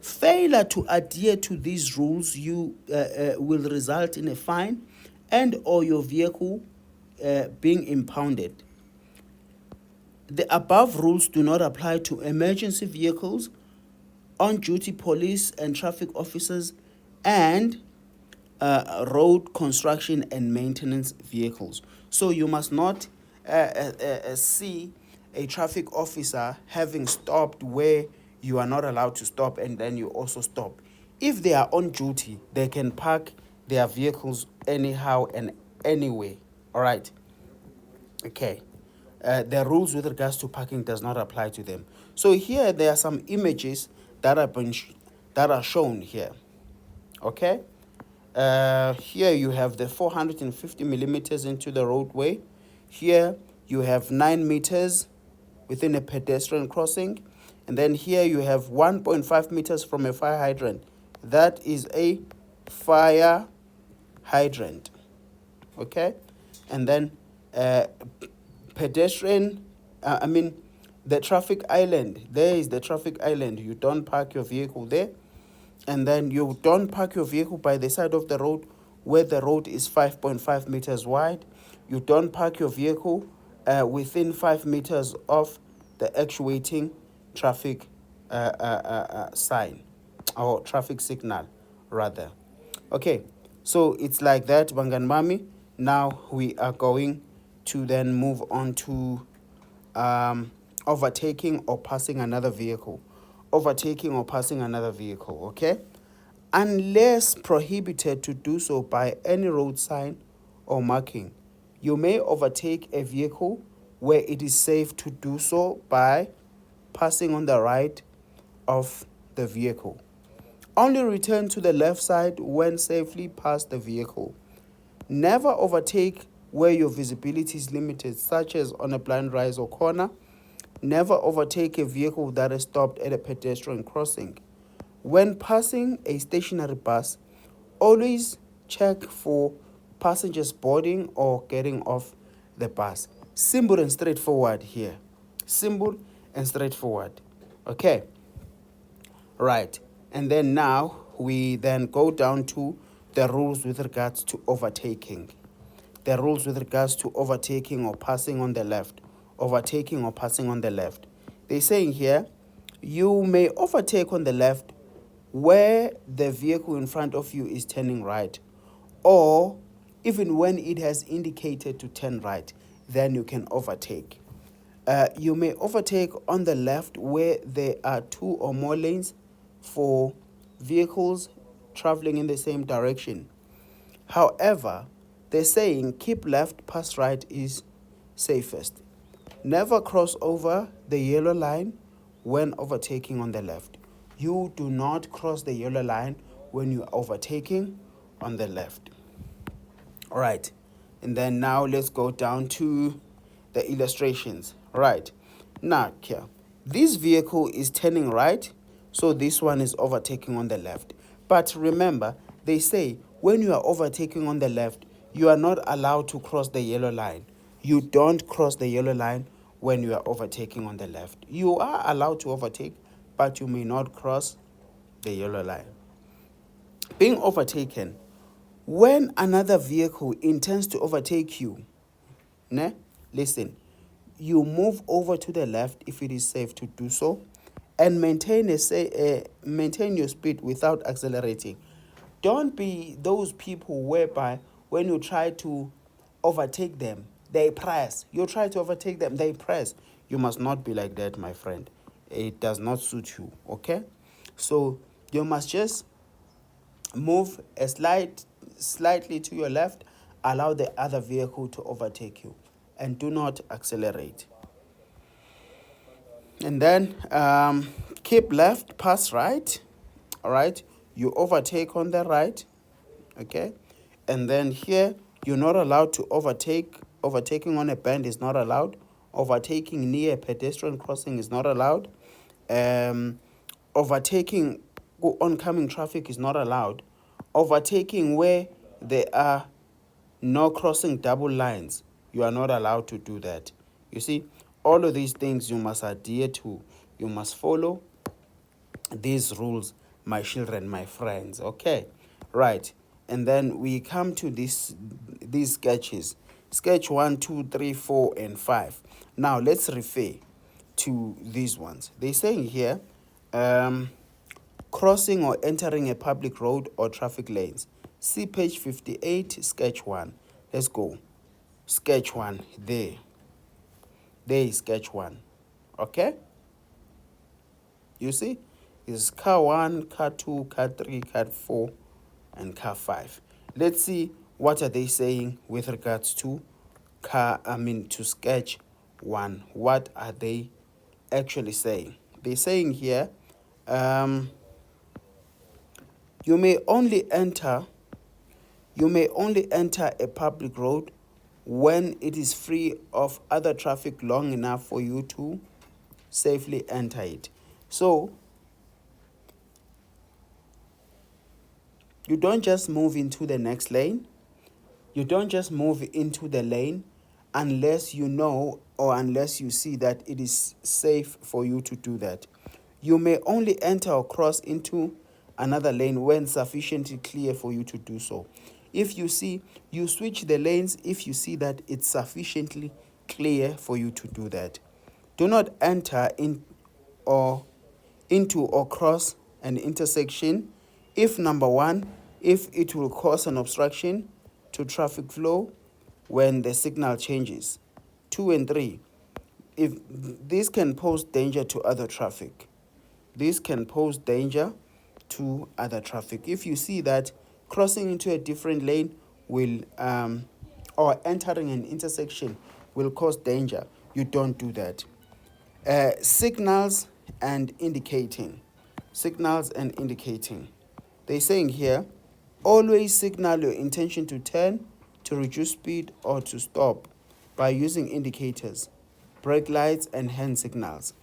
Failure to adhere to these rules will result in a fine and or your vehicle being impounded. The above rules do not apply to emergency vehicles, on-duty police and traffic officers, and road construction and maintenance vehicles. So you must not see a traffic officer having stopped where you are not allowed to stop, and then you also stop. If they are on duty, they can park their vehicles anyhow and anyway. All right. Okay. The rules with regards to parking does not apply to them. So here there are some images that are shown here. Okay. Here you have the 450 millimeters into the roadway. Here you have 9 meters within a pedestrian crossing. And then here you have 1.5 meters from a fire hydrant. That is a fire hydrant. Okay? And then pedestrian, the traffic island. There is the traffic island. You don't park your vehicle there. And then you don't park your vehicle by the side of the road where the road is 5.5 meters wide. You don't park your vehicle within 5 meters of the actuating traffic sign or traffic signal, rather. Okay, so it's like that, Bangan Mami. Now we are going to then move on to overtaking or passing another vehicle. Overtaking or passing another vehicle, okay? Unless prohibited to do so by any road sign or marking, you may overtake a vehicle where it is safe to do so by passing on the right of the vehicle. Only return to the left side when safely past the vehicle. Never overtake where your visibility is limited, such as on a blind rise or corner. Never overtake a vehicle that is stopped at a pedestrian crossing. When passing a stationary bus, always check for passengers boarding or getting off the bus. Simple and straightforward here. Simple and straightforward. Okay. Right. And then now we then go down to the rules with regards to overtaking. The rules with regards to overtaking or passing on the left. Overtaking or passing on the left. They're saying here, you may overtake on the left where the vehicle in front of you is turning right, or even when it has indicated to turn right, then you can overtake. You may overtake on the left where there are 2 or more lanes for vehicles traveling in the same direction. However, they're saying keep left, pass right is safest. Never cross over the yellow line when overtaking on the left. You do not cross the yellow line when you are overtaking on the left. All right. And then now let's go down to the illustrations. All right. Now, here, this vehicle is turning right, so this one is overtaking on the left. But remember, they say when you are overtaking on the left, you are not allowed to cross the yellow line. You don't cross the yellow line when you are overtaking on the left. You are allowed to overtake, but you may not cross the yellow line. Being overtaken, when another vehicle intends to overtake you, listen, you move over to the left if it is safe to do so, and maintain your speed without accelerating. Don't be those people whereby when you try to overtake them, they press. You try to overtake them, they press. You must not be like that, my friend. It does not suit you, okay? So you must just move slightly to your left, allow the other vehicle to overtake you, and do not accelerate. And then keep left, pass right. All right, you overtake on the right, okay? And then here, you're not allowed to overtake. Overtaking on a bend is not allowed. Overtaking near a pedestrian crossing is not allowed. Overtaking oncoming traffic is not allowed. Overtaking where there are no crossing double lines, you are not allowed to do that. You see, all of these things you must adhere to. You must follow these rules, my children, my friends. Okay, right. And then we come to these sketches. Sketch 1, 2, 3, 4, and 5. Now let's refer to these ones. They're saying here, crossing or entering a public road or traffic lanes. See page 58, sketch 1. Let's go. Sketch 1, there. There is sketch 1. Okay? You see? It's car 1, car 2, car 3, car 4, and car 5. Let's see what are they saying with regards to to sketch 1. What are they actually saying? They're saying here, you may only enter a public road when it is free of other traffic long enough for you to safely enter it. So you don't just move into the next lane. You don't just move into the lane unless you know or unless you see that it is safe for you to do that. You may only enter or cross into another lane when sufficiently clear for you to do so. If you see, you switch the lanes if you see that it's sufficiently clear for you to do that. Do not enter into or cross an intersection if, number one, if it will cause an obstruction to traffic flow when the signal changes. 2 and 3, if this can pose danger to other traffic. This can pose danger to other traffic. If you see that crossing into a different lane will or entering an intersection will cause danger, you don't do that. Signals and indicating. Signals and indicating. They're saying here, always signal your intention to turn, to reduce speed, or to stop by using indicators, brake lights, and hand signals.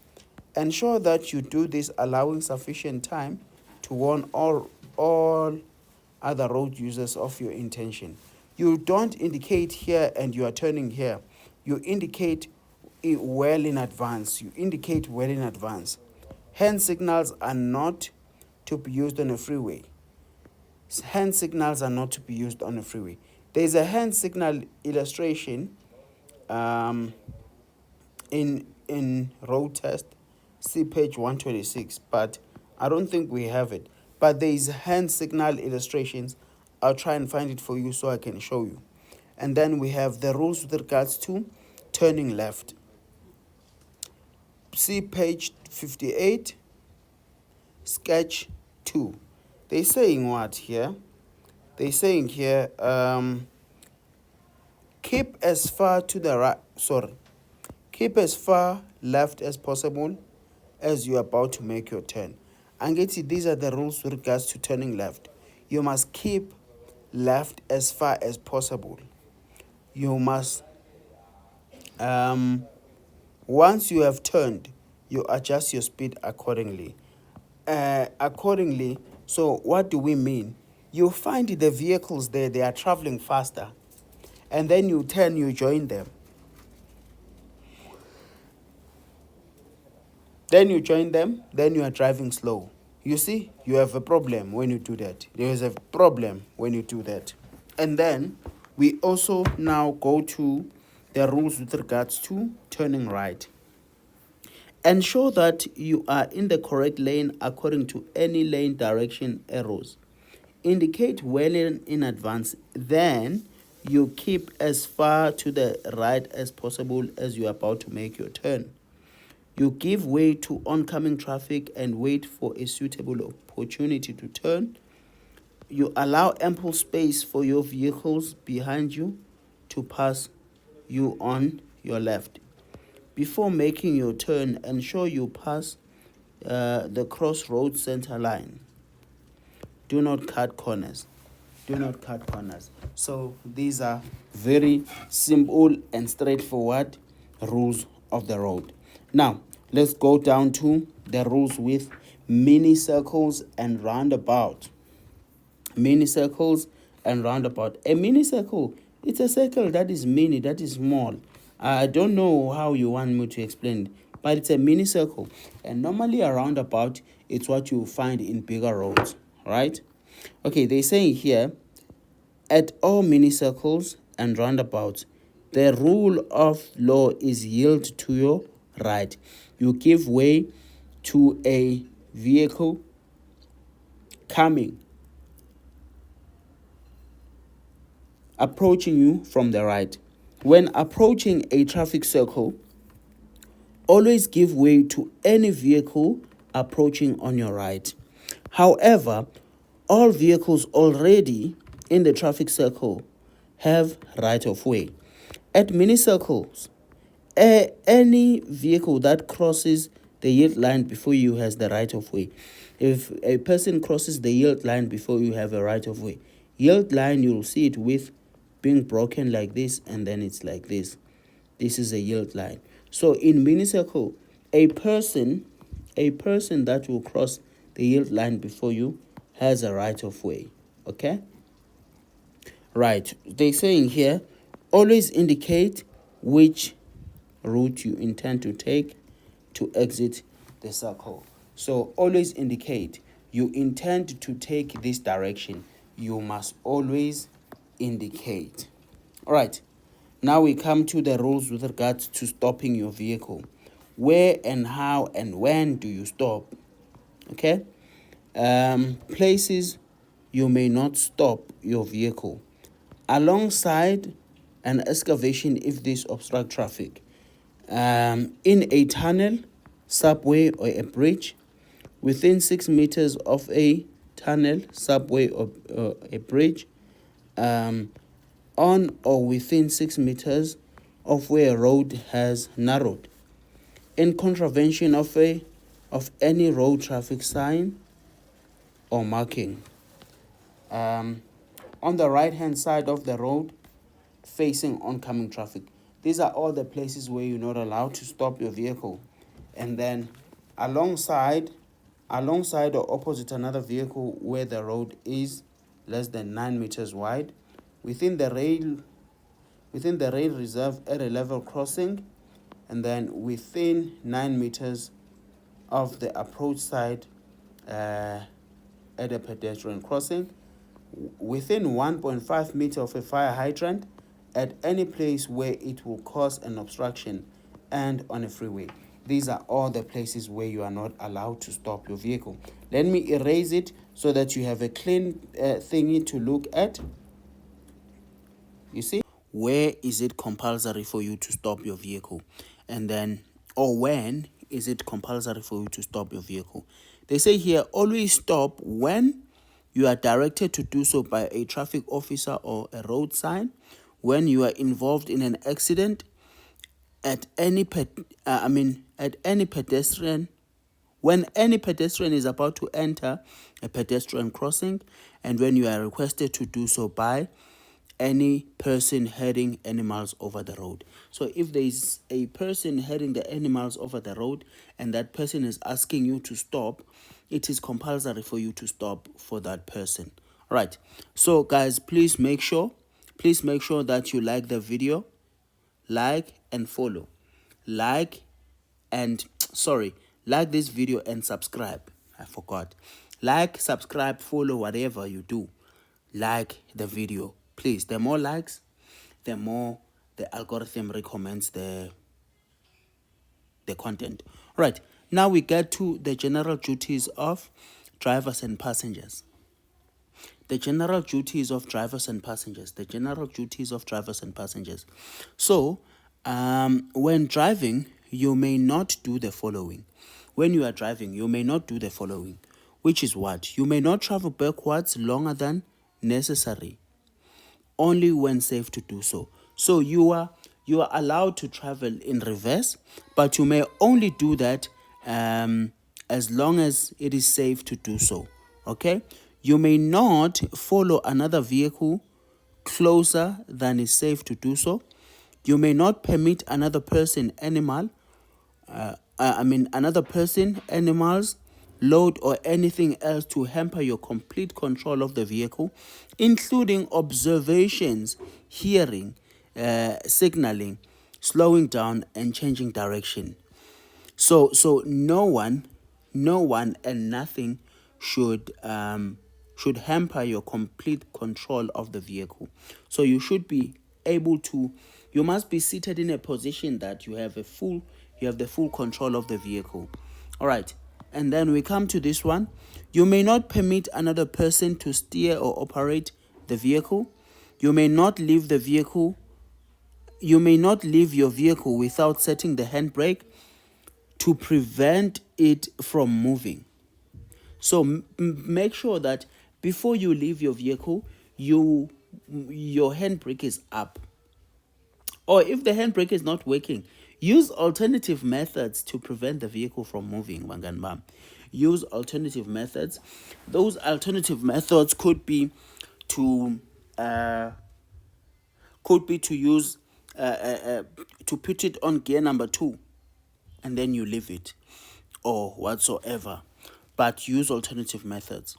Ensure that you do this, allowing sufficient time to warn all other road users of your intention. You don't indicate here and you are turning here. You indicate it well in advance. You indicate well in advance. Hand signals are not to be used on a freeway. Hand signals are not to be used on a freeway. There is a hand signal illustration in road test. See page 126, but I don't think we have it. But there is hand signal illustrations. I'll try and find it for you so I can show you. And then we have the rules with regards to turning left. See page 58, sketch 2. They're saying what here? They're saying here, keep as far to the right, keep as far left as possible as you're about to make your turn. And these are the rules with regards to turning left. You must keep left as far as possible. You must, once you have turned, you adjust your speed accordingly. So what do we mean? You find the vehicles there, they are traveling faster. And then you turn, you join them. Then you join them, then you are driving slow. You see, you have a problem when you do that. There is a problem when you do that. And then we also now go to the rules with regards to turning right. Ensure that you are in the correct lane according to any lane direction arrows. Indicate well in advance. Then you keep as far to the right as possible as you are about to make your turn. You give way to oncoming traffic and wait for a suitable opportunity to turn. You allow ample space for your vehicles behind you to pass you on your left. Before making your turn, ensure you pass the crossroad center line. Do not cut corners. Do not cut corners. So these are very simple and straightforward rules of the road. Now, let's go down to the rules with mini circles and roundabout. Mini circles and roundabout. A mini circle, it's a circle that is mini, that is small. I don't know how you want me to explain it, but it's a mini circle. And normally a roundabout, it's what you find in bigger roads, right? Okay, they're saying here, at all mini circles and roundabouts, the rule of law is yield to your right. You give way to a vehicle approaching you from the right. When approaching a traffic circle, always give way to any vehicle approaching on your right. However, all vehicles already in the traffic circle have right of way. At mini circles, any vehicle that crosses the yield line before you has the right of way. If a person crosses the yield line before you have a right of way, yield line, you'll see it with being broken like this, and then it's like this. This is a yield line. So in mini circle, A person that will cross the yield line before you has a right of way. Okay? Right. They're saying here, always indicate which route you intend to take to exit the circle. So always indicate you intend to take this direction. You must always indicate. All right. Now we come to the rules with regards to stopping your vehicle. Where and how and when do you stop? Okay. Places you may not stop your vehicle. Alongside an excavation if this obstruct traffic. In a tunnel, subway or a bridge. Within 6 meters of a tunnel, subway or a bridge. On or within 6 meters of where a road has narrowed. In contravention of any road traffic sign or marking. On the right hand side of the road facing oncoming traffic. These are all the places where you're not allowed to stop your vehicle. And then alongside or opposite another vehicle where the road is less than 9 meters wide, within the rail reserve at a level crossing, and then within 9 meters of the approach side at a pedestrian crossing, within 1.5 meter of a fire hydrant, at any place where it will cause an obstruction, and on a freeway. These are all the places where you are not allowed to stop your vehicle. Let me erase it so that you have a clean thingy to look at. You see? Where is it compulsory for you to stop your vehicle? And then, or when is it compulsory for you to stop your vehicle? They say here, always stop when you are directed to do so by a traffic officer or a road sign, when you are involved in an accident, at any pedestrian, when any pedestrian is about to enter a pedestrian crossing, and when you are requested to do so by any person herding animals over the road. So if there is a person herding the animals over the road and that person is asking you to stop, it is compulsory for you to stop for that person. All right. So guys, please make sure that you like the video, like and follow. Like this video and subscribe. I forgot. Like, subscribe, follow, whatever you do. Like the video. Please, the more likes, the more the algorithm recommends the content. Right. Now we get to the general duties of drivers and passengers. The general duties of drivers and passengers. So, when driving, you may not do the following. When you are driving, you may not do the following. Which is what? You may not travel backwards longer than necessary, only when safe to do so. So you are allowed to travel in reverse, but you may only do that as long as it is safe to do so. Okay? You may not follow another vehicle closer than is safe to do so. You may not permit another person, animals, load or anything else to hamper your complete control of the vehicle, including observations, hearing, signaling, slowing down, and changing direction. So no one and nothing should hamper your complete control of the vehicle. So you should be able to. You must be seated in a position that you have the full control of the vehicle. All right. And then we come to this one. You may not permit another person to steer or operate the vehicle. You may not leave your vehicle without setting the handbrake to prevent it from moving. So make sure that before you leave your vehicle, your handbrake is up. Or if the handbrake is not working, use alternative methods to prevent the vehicle from moving. Wanganbam. Use alternative methods. Those alternative methods could be to use to put it on gear number 2. and then you leave it or whatsoever, but use alternative methods.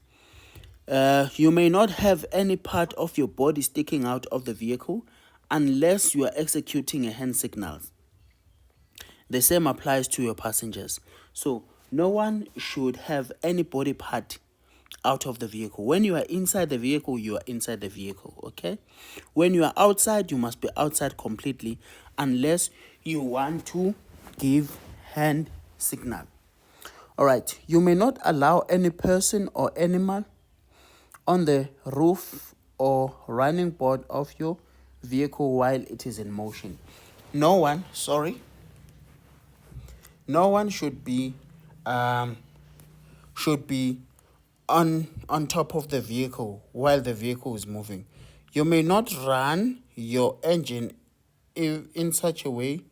You may not have any part of your body sticking out of the vehicle unless you are executing a hand signal. The same applies to your passengers. So no one should have any body part out of the vehicle. When you are inside the vehicle, you are inside the vehicle, okay? When you are outside, you must be outside completely unless you want to give hand signal. All right, you may not allow any person or animal on the roof or running board of your vehicle while it is in motion. No one should be on top of the vehicle while the vehicle is moving. You may not run your engine in such a way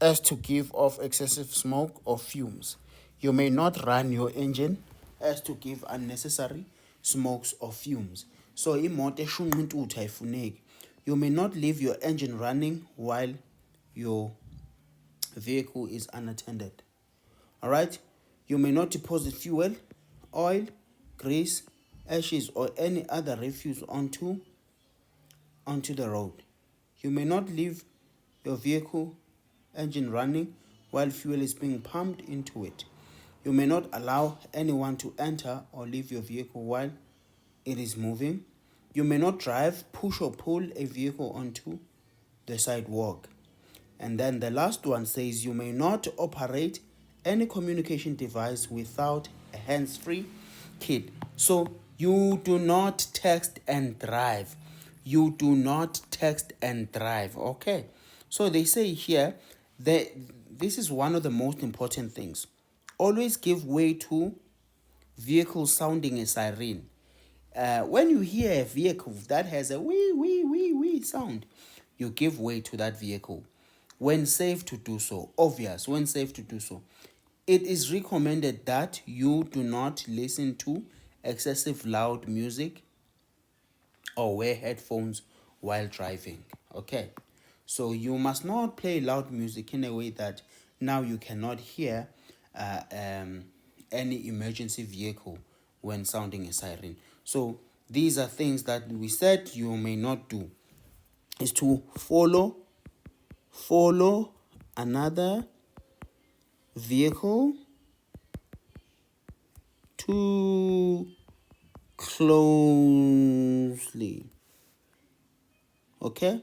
as to give off excessive smoke or fumes. You may not run your engine as to give unnecessary smokes or fumes. So imoto eshunqa intuthu ayifuneki. You may not leave your engine running while your vehicle is unattended. All right? You may not deposit fuel, oil, grease, ashes, or any other refuse onto the road. You may not leave your vehicle engine running while fuel is being pumped into it. You may not allow anyone to enter or leave your vehicle while it is moving. You may not drive, push, or pull a vehicle onto the sidewalk. And then the last one says you may not operate any communication device without a hands-free kit. So you do not text and drive. You do not text and drive. Okay. So they say here that this is one of the most important things. Always give way to vehicles sounding a siren. When you hear a vehicle that has a wee, wee, wee, wee sound, you give way to that vehicle. When safe to do so, obvious, when safe to do so. It is recommended that you do not listen to excessive loud music or wear headphones while driving. Okay, so you must not play loud music in a way that now you cannot hear any emergency vehicle when sounding a siren. So these are things that we said you may not do. Is to follow another vehicle too closely. Okay?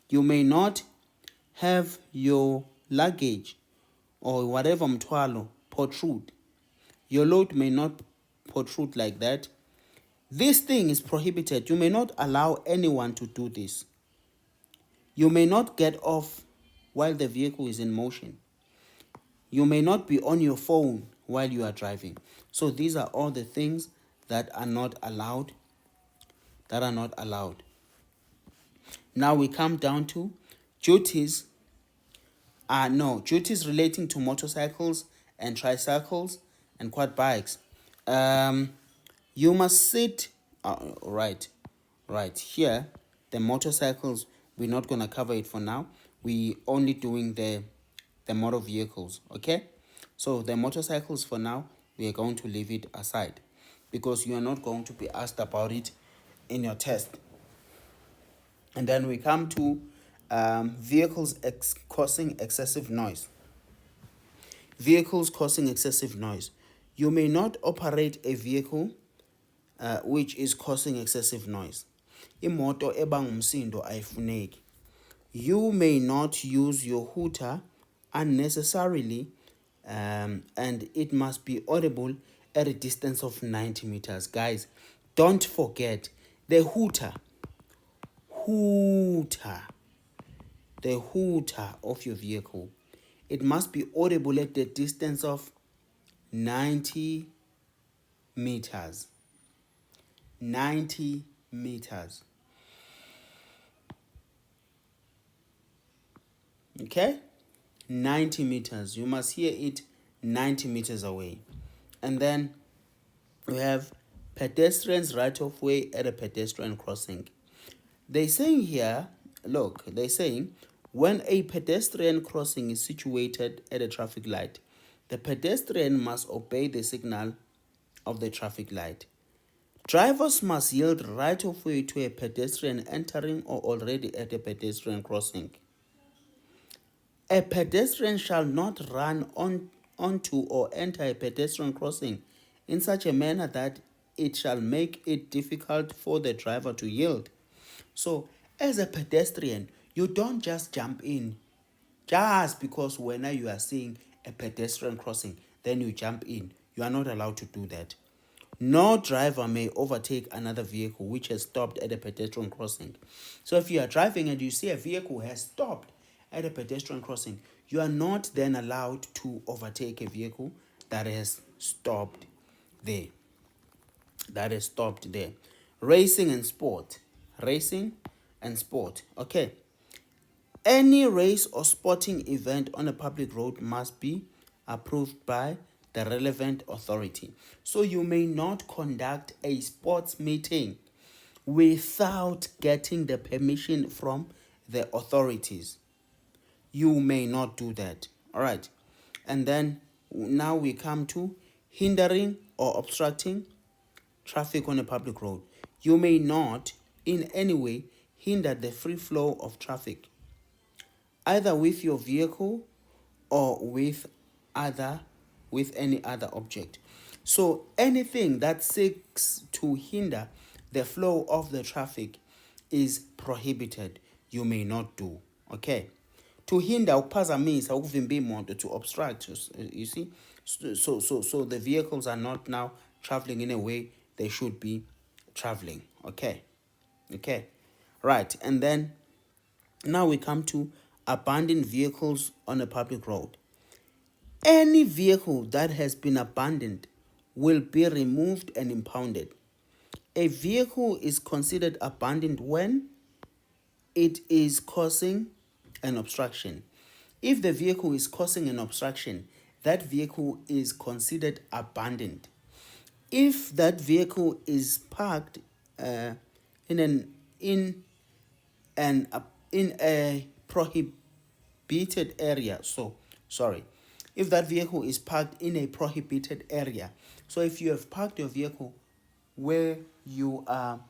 You may not have your luggage or whatever mthwalo protrude. Your load may not protrude like that. This thing is prohibited. You may not allow anyone to do this. You may not get off while the vehicle is in motion. You may not be on your phone while you are driving. So these are all the things that are not allowed. Now we come down to duties. Duties relating to motorcycles and tricycles and quad bikes. You must sit. Right here. The motorcycles, we're not gonna cover it for now. We only doing the motor vehicles. Okay. So the motorcycles for now, we are going to leave it aside because you are not going to be asked about it in your test. And then we come to vehicles causing excessive noise. Vehicles causing excessive noise. You may not operate a vehicle which is causing excessive noise. Imoto ebanga umsindo ayifuneki. You may not use your hooter unnecessarily, and it must be audible at a distance of 90 meters. Guys, don't forget the hooter of your vehicle. It must be audible at the distance of 90 meters. 90 meters. Okay? 90 meters. You must hear it 90 meters away. And then we have pedestrians right of way at a pedestrian crossing. They're saying here, look, they're saying When a pedestrian crossing is situated at a traffic light, the pedestrian must obey the signal of the traffic light. Drivers must yield right of way to a pedestrian entering or already at a pedestrian crossing. A pedestrian shall not run onto or enter a pedestrian crossing in such a manner that it shall make it difficult for the driver to yield. So, as a pedestrian, you don't just jump in just because when you are seeing a pedestrian crossing, then you jump in. You are not allowed to do that. No driver may overtake another vehicle which has stopped at a pedestrian crossing. So if you are driving and you see a vehicle has stopped at a pedestrian crossing, you are not then allowed to overtake a vehicle that has stopped there. Racing and sport. Racing and sport. Okay. Any race or sporting event on a public road must be approved by the relevant authority. So you may not conduct a sports meeting without getting the permission from the authorities. You may not do that. All right. And then now we come to hindering or obstructing traffic on a public road. You may not in any way hinder the free flow of traffic, either with your vehicle or with any other object. So anything that seeks to hinder the flow of the traffic is prohibited. You may not do. Okay. To hinder, ukuphazamisa, ukuvimba imoto, to obstruct, you see. So the vehicles are not now traveling in a way they should be traveling. Okay. Right. And then now we come to abandoned vehicles on a public road. Any vehicle that has been abandoned will be removed and impounded. A vehicle is considered abandoned when it is causing an obstruction. If the vehicle is causing an obstruction, that vehicle is considered abandoned. If that vehicle is parked in a prohibited area, if that vehicle is parked in a prohibited area, so if you have parked your vehicle where you are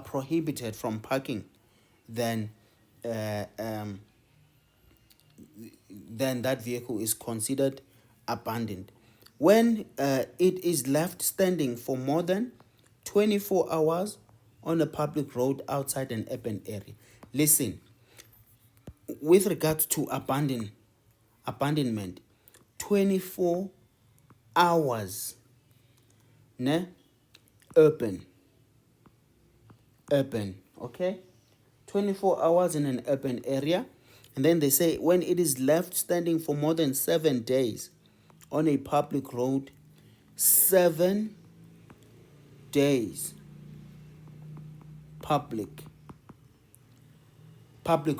prohibited from parking, then that vehicle is considered abandoned. When it is left standing for more than 24 hours on a public road outside an urban area. Listen, with regard to abandonment, 24 hours, ne? Urban, okay? 24 hours in an urban area. And then they say when it is left standing for more than 7 days on a public road, 7 days, public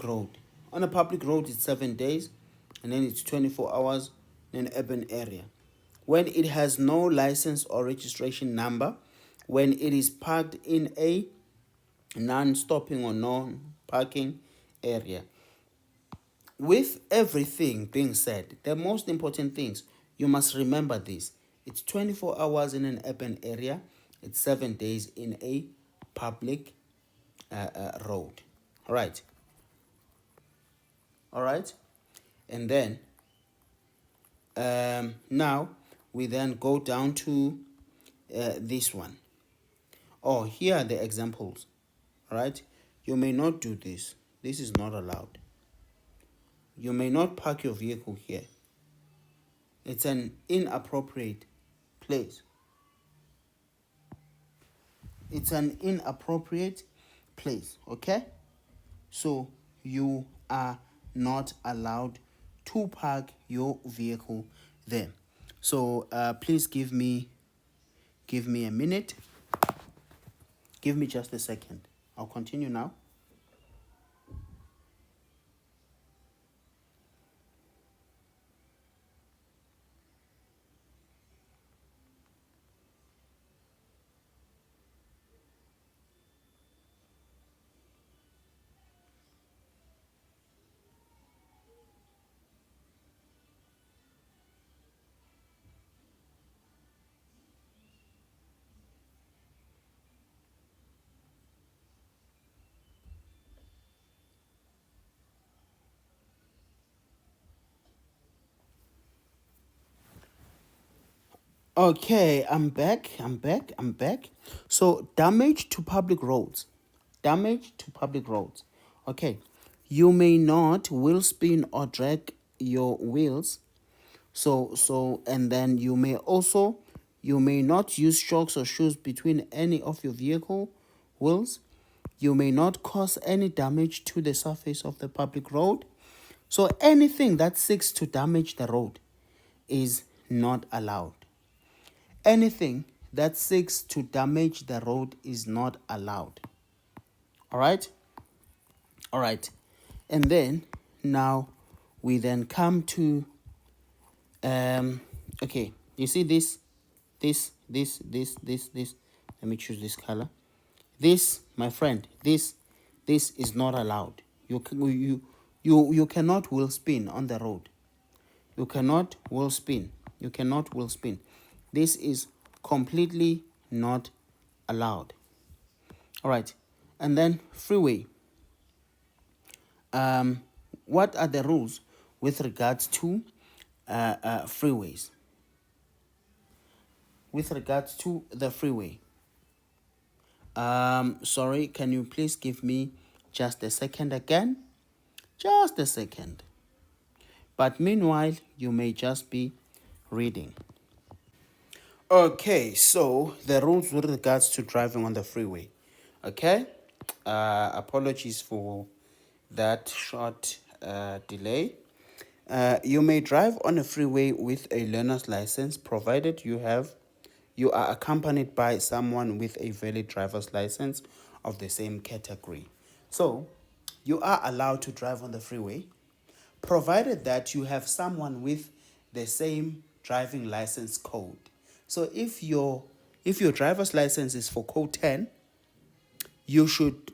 road. On a public road, it's 7 days, and then it's 24 hours in an urban area. When it has no license or registration number, when it is parked in a non-stopping or non-parking area. With everything being said, the most important things, you must remember this. It's 24 hours in an urban area. It's 7 days in a public road. All right. And then now we then go down to this one. Oh, here are the examples. All right. You may not do this. This is not allowed. You may not park your vehicle here. It's an inappropriate place. Okay? So you are not allowed to park your vehicle there. So please give me a minute. Give me just a second. I'll continue now. Okay, I'm back. So, damage to public roads. Damage to public roads. Okay. You may not wheel spin or drag your wheels. And then you may not use shocks or shoes between any of your vehicle wheels. You may not cause any damage to the surface of the public road. So anything that seeks to damage the road is not allowed. Anything that seeks to damage the road is not allowed. All right? All right. And then now we then come to okay, you see this. Let me choose this color. This, my friend, this is not allowed. You cannot wheel spin on the road. You cannot wheel spin. This is completely not allowed. All right. And then freeway. What are the rules with regards to freeways? With regards to the freeway. Sorry, can you please give me just a second again? Just a second. But meanwhile, you may just be reading. Okay, so the rules with regards to driving on the freeway. Okay, apologies for that short delay. You may drive on a freeway with a learner's license provided you are accompanied by someone with a valid driver's license of the same category. So, you are allowed to drive on the freeway provided that you have someone with the same driving license code. So if your driver's license is for code 10, you should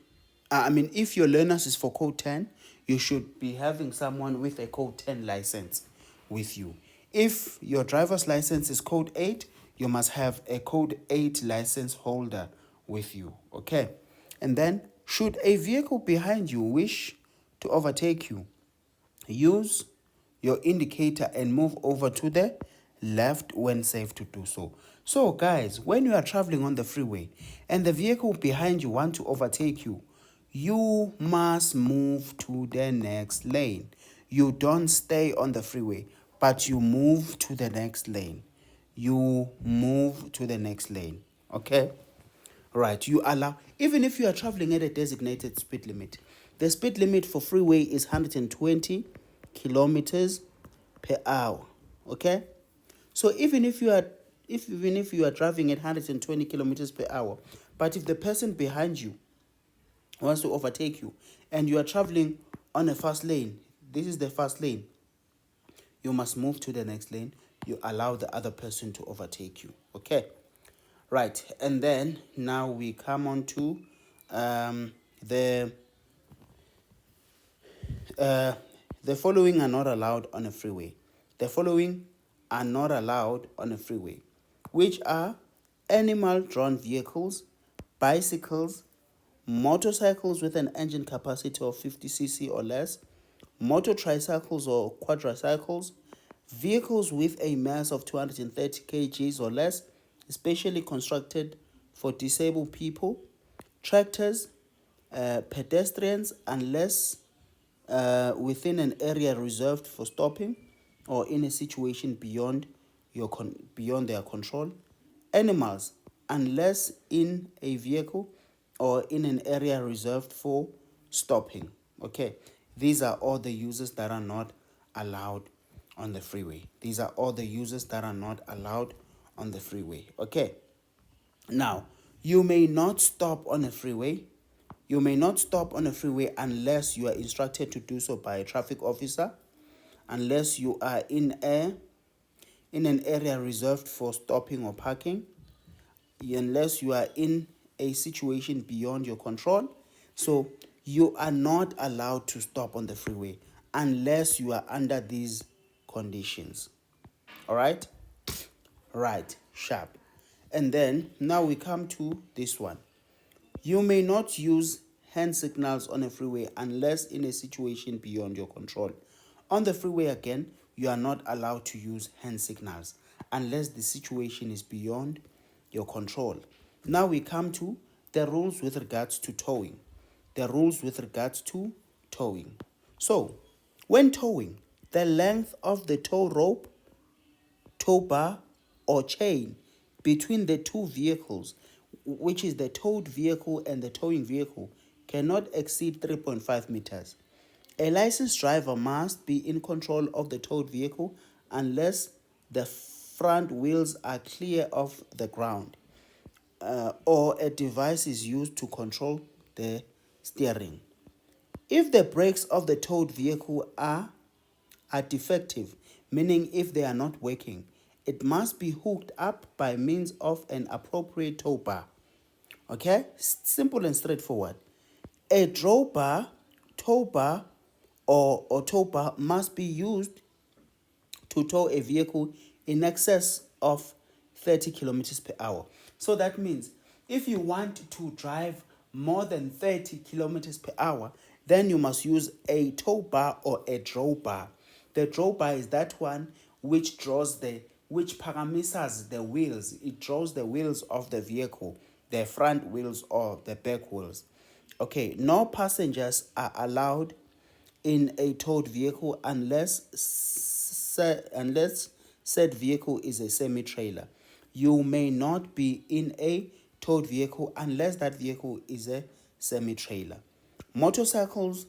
if your learners is for code 10, you should be having someone with a code 10 license with you. If your driver's license is code 8, you must have a code 8 license holder with you. Okay? And then, should a vehicle behind you wish to overtake you, use your indicator and move over to the left when safe to do so. So guys, when you are traveling on the freeway and the vehicle behind you want to overtake you, you must move to the next lane. You don't stay on the freeway, but you move to the next lane. Okay? Right, you allow, even if you are traveling at a designated speed limit. The speed limit for freeway is 120 kilometers per hour. Okay? So even if you are driving at 120 kilometers per hour, but if the person behind you wants to overtake you and you are traveling on a fast lane, this is the fast lane, you must move to the next lane. You allow the other person to overtake you. Okay? Right, and then now we come on to the following are not allowed on a freeway. The following are not allowed on a freeway, which are animal-drawn vehicles, bicycles, motorcycles with an engine capacity of 50cc or less, motor tricycles or quadricycles, vehicles with a mass of 230 kgs or less, especially constructed for disabled people, tractors, pedestrians, unless within an area reserved for stopping or in a situation beyond their control, animals, unless in a vehicle or in an area reserved for stopping. Okay, these are all the uses that are not allowed on the freeway. Okay, now you may not stop on a freeway. Unless you are instructed to do so by a traffic officer, unless you are in an area reserved for stopping or parking, unless you are in a situation beyond your control. So you are not allowed to stop on the freeway unless you are under these conditions. All right? Right, sharp. And then now we come to this one. You may not use hand signals on a freeway unless in a situation beyond your control. On the freeway again, you are not allowed to use hand signals unless the situation is beyond your control. Now we come to the rules with regards to towing. The rules with regards to towing. So, when towing, the length of the tow rope, tow bar, or chain between the two vehicles, which is the towed vehicle and the towing vehicle, cannot exceed 3.5 meters. A licensed driver must be in control of the towed vehicle unless the front wheels are clear of the ground, or a device is used to control the steering. If the brakes of the towed vehicle are defective, meaning if they are not working, it must be hooked up by means of an appropriate tow bar. Okay? Simple and straightforward. A drawbar, tow bar, or tow bar must be used to tow a vehicle in excess of 30 kilometers per hour. So that means if you want to drive more than 30 kilometers per hour, then you must use a tow bar or a drawbar. The drawbar is that one which paramisas the wheels. It draws the wheels of the vehicle, the front wheels or the back wheels. Okay, no passengers are allowed in a towed vehicle unless said vehicle is a semi-trailer. You may not be in a towed vehicle unless that vehicle is a semi-trailer. Motorcycles,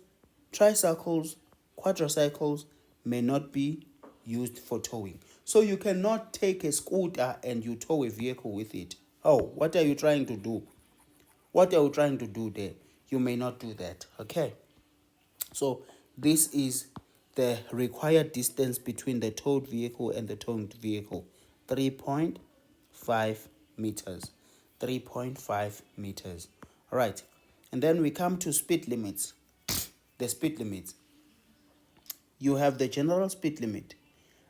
tricycles, quadricycles may not be used for towing. So you cannot take a scooter and you tow a vehicle with it. Oh, what are you trying to do? What are you trying to do there? You may not do that. Okay. So this is the required distance between the towed vehicle and the towed vehicle. 3.5 meters. 3.5 meters. All right. And then we come to speed limits. The speed limits. You have the general speed limit,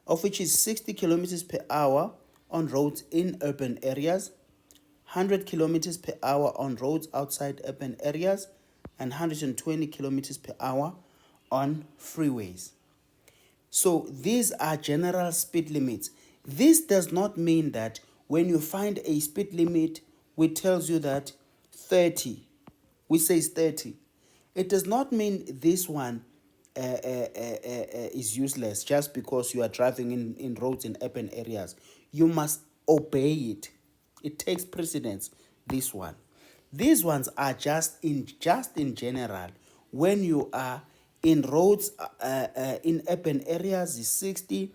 of which is 60 kilometers per hour on roads in urban areas, 100 kilometers per hour on roads outside urban areas, and 120 kilometers per hour on freeways. So these are general speed limits. This does not mean that when you find a speed limit which tells you that 30, which says 30, it does not mean this one is useless just because you are driving in roads in urban areas. You must obey it. It takes precedence, this one. These ones are just in general. When you are in roads in urban areas is 60,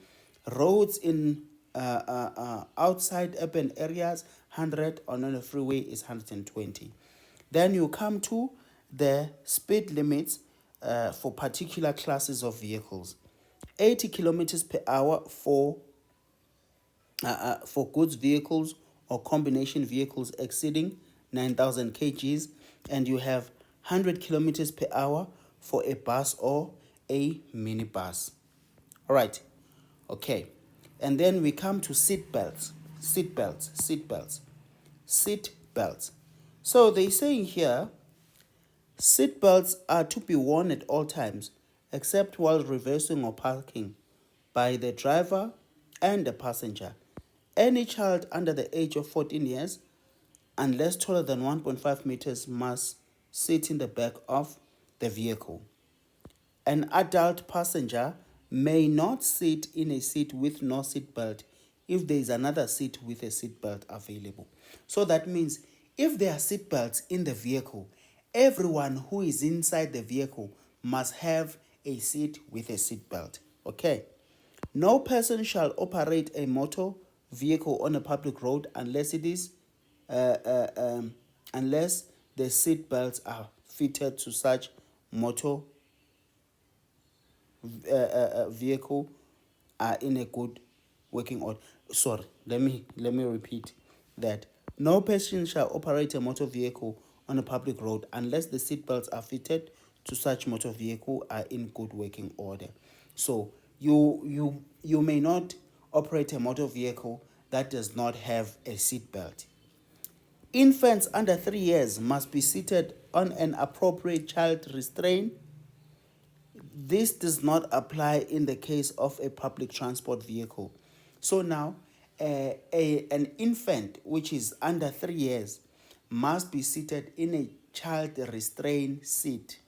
roads in outside urban areas 100, on a freeway is 120. Then you come to the speed limits for particular classes of vehicles. 80 kilometers per hour for goods vehicles or combination vehicles exceeding 9,000 kgs, and you have 100 kilometers per hour for a bus or a minibus. All right. Okay. And then we come to seat belts. So they're saying here, seat belts are to be worn at all times, except while reversing or parking, by the driver and the passenger. Any child under the age of 14 years, unless taller than 1.5 meters, must sit in the back of the vehicle. An adult passenger may not sit in a seat with no seat belt if there is another seat with a seat belt available. So that means if there are seat belts in the vehicle, everyone who is inside the vehicle must have a seat with a seat belt. Okay. No person shall operate a motor vehicle on a public road unless unless the seat belts are fitted to such motor vehicle are in a good working order. Sorry, let me repeat that. No person shall operate a motor vehicle on a public road unless the seat belts are fitted to such motor vehicle are in good working order. So you may not operate a motor vehicle that does not have a seat belt. Infants under 3 years must be seated on an appropriate child restraint. This does not apply in the case of a public transport vehicle. So now, an infant which is under 3 years must be seated in a child restraint seat.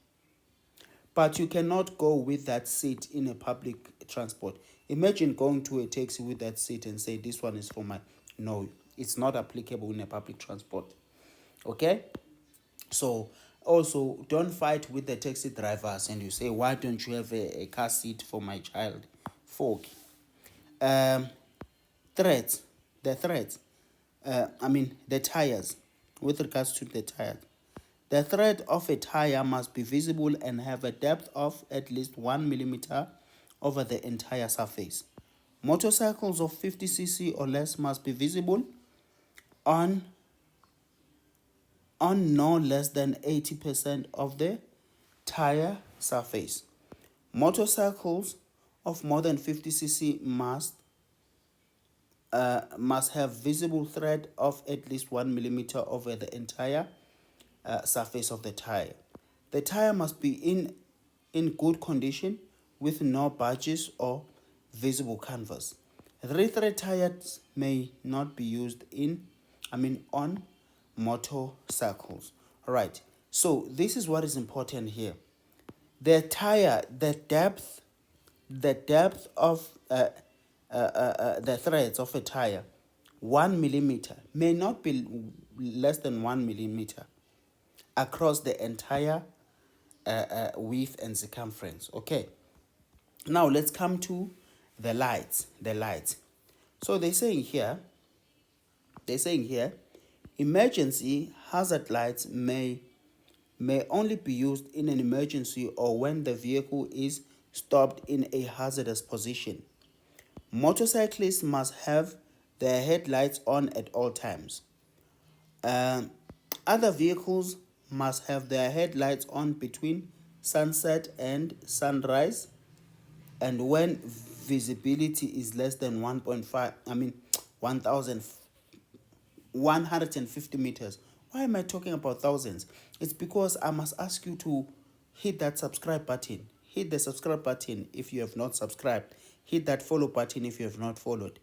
But you cannot go with that seat in a public transport. Imagine going to a taxi with that seat and say, this one is for my... No, it's not applicable in a public transport. Okay? So, also, don't fight with the taxi drivers and you say, why don't you have a car seat for my child? Folk. Threads. The threads. The tires. With regards to the tires. The thread of a tire must be visible and have a depth of at least 1 millimeter over the entire surface. Motorcycles of 50cc or less must be visible on no less than 80% of the tire surface. Motorcycles of more than 50cc must have visible thread of at least 1 millimeter over the entire surface of the tire. The tire must be in good condition with no budges or visible canvas. 3-thread tires may not be used on motorcycles. All right. So this is what is important here. The tire, the depth of the threads of a tire, 1 millimeter, may not be less than 1 millimeter across the entire width and circumference. Okay. Now let's come to the lights. So they're saying here, emergency hazard lights may only be used in an emergency or when the vehicle is stopped in a hazardous position. Motorcyclists must have their headlights on at all times. Other vehicles must have their headlights on between sunset and sunrise, and when visibility is less than 1,150 meters. Why am I talking about thousands? It's because I must ask you to hit that subscribe button. Hit the subscribe button if you have not subscribed. Hit that follow button if you have not followed.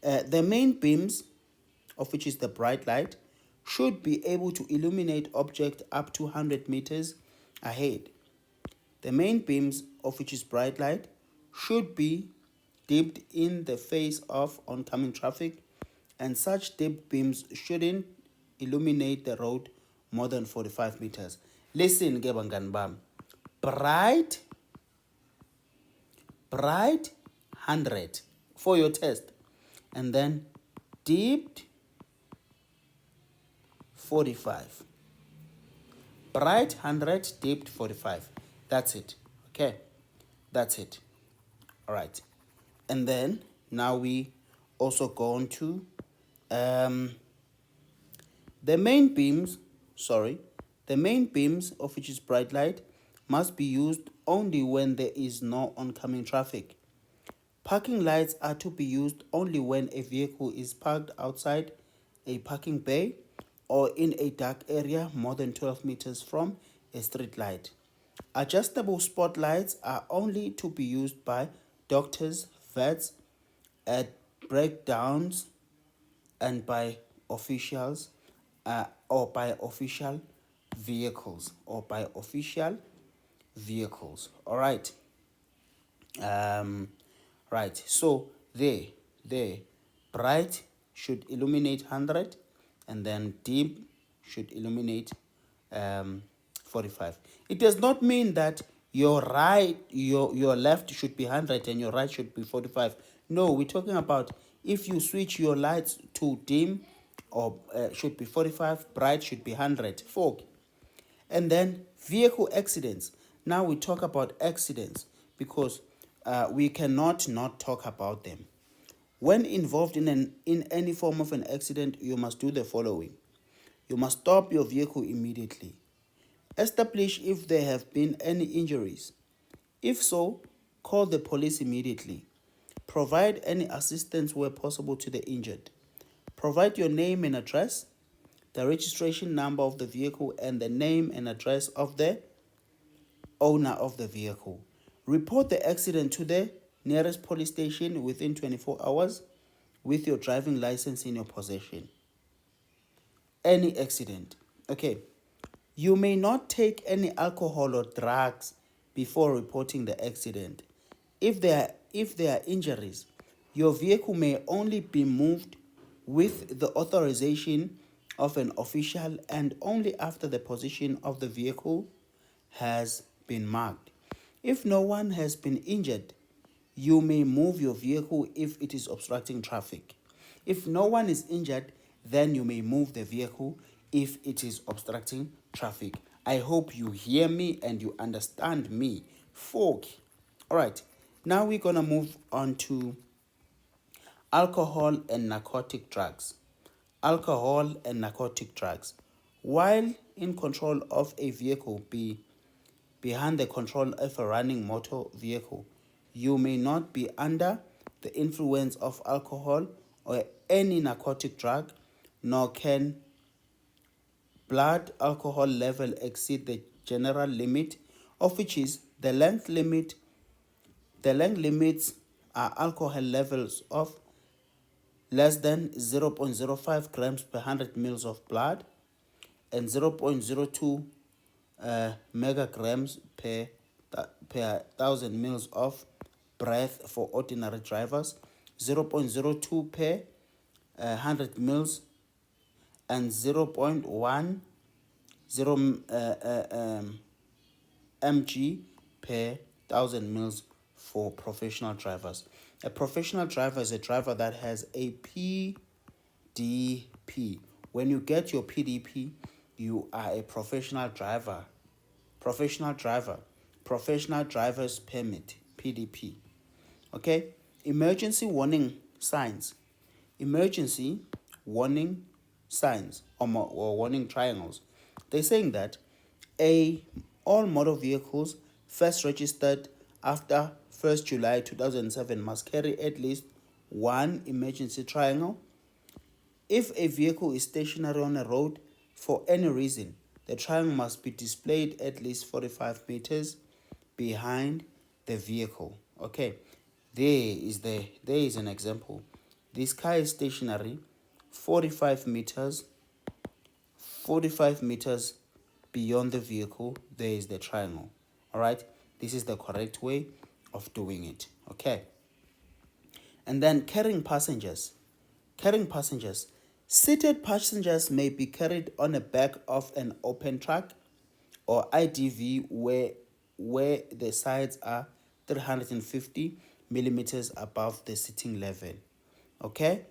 The main beams, of which is the bright light, should be able to illuminate object up to 100 meters ahead. The main beams, of which is bright light, should be dipped in the face of oncoming traffic, and such dipped beams shouldn't illuminate the road more than 45 meters. Listen, Gebangani bam. Bright 100 for your test, and then dipped 45. Bright 100, dipped 45. That's it. Okay, that's it. All right. And then now we also go on to the main beams, of which is bright light, must be used only when there is no oncoming traffic. Parking lights are to be used only when a vehicle is parked outside a parking bay or in a dark area more than 12 meters from a street light. Adjustable spotlights are only to be used by doctors, vets, at breakdowns, and by officials or by official vehicles. All right. Right. So the bright should illuminate 100, and then dim should illuminate 45. It does not mean that your left should be 100 and your right should be 45. No, we're talking about if you switch your lights to dim, or should be 45, bright should be 100. Folk. And then vehicle accidents. Now we talk about accidents because we cannot not talk about them. When involved in any form of an accident, you must do the following. You must stop your vehicle immediately. Establish if there have been any injuries. If so, call the police immediately. Provide any assistance where possible to the injured. Provide your name and address, the registration number of the vehicle, and the name and address of the owner of the vehicle. Report the accident to the nearest police station within 24 hours. with your driving license in your possession. Any accident. Okay. You may not take any alcohol or drugs before reporting the accident. If there are injuries, your vehicle may only be moved with the authorization of an official and only after the position of the vehicle has been marked. If no one has been injured, you may move your vehicle if it is obstructing traffic. If no one is injured, then you may move the vehicle if it is obstructing traffic. I hope you hear me and you understand me, folk. All right, now we're going to move on to alcohol and narcotic drugs. Alcohol and narcotic drugs. While in control of a vehicle, behind the control of a running motor vehicle, you may not be under the influence of alcohol or any narcotic drug, nor can blood alcohol level exceed the general limit, of which is the length limit. The length limits are alcohol levels of less than 0.05 grams per 100 mils of blood and 0.02 megagrams per 1,000 mils of breath for ordinary drivers, 0.02 per 100 mils, and 0.10 mg per 1,000 mils for professional drivers. A professional driver is a driver that has a PDP. When you get your PDP, you are a professional driver. Professional driver's permit, PDP. Okay? Emergency warning signs. Emergency warning signs or warning triangles. They're saying that all motor vehicles first registered after 1st July 2007 must carry at least one emergency triangle. If a vehicle is stationary on a road for any reason, the triangle must be displayed at least 45 meters behind the vehicle. Okay, there is an example. This car is stationary 45 meters beyond the vehicle. There is the triangle. All right, this is the correct way of doing it. Okay, and then carrying passengers. Seated passengers may be carried on the back of an open truck or IDV where the sides are 350 millimeters above the sitting level. Okay,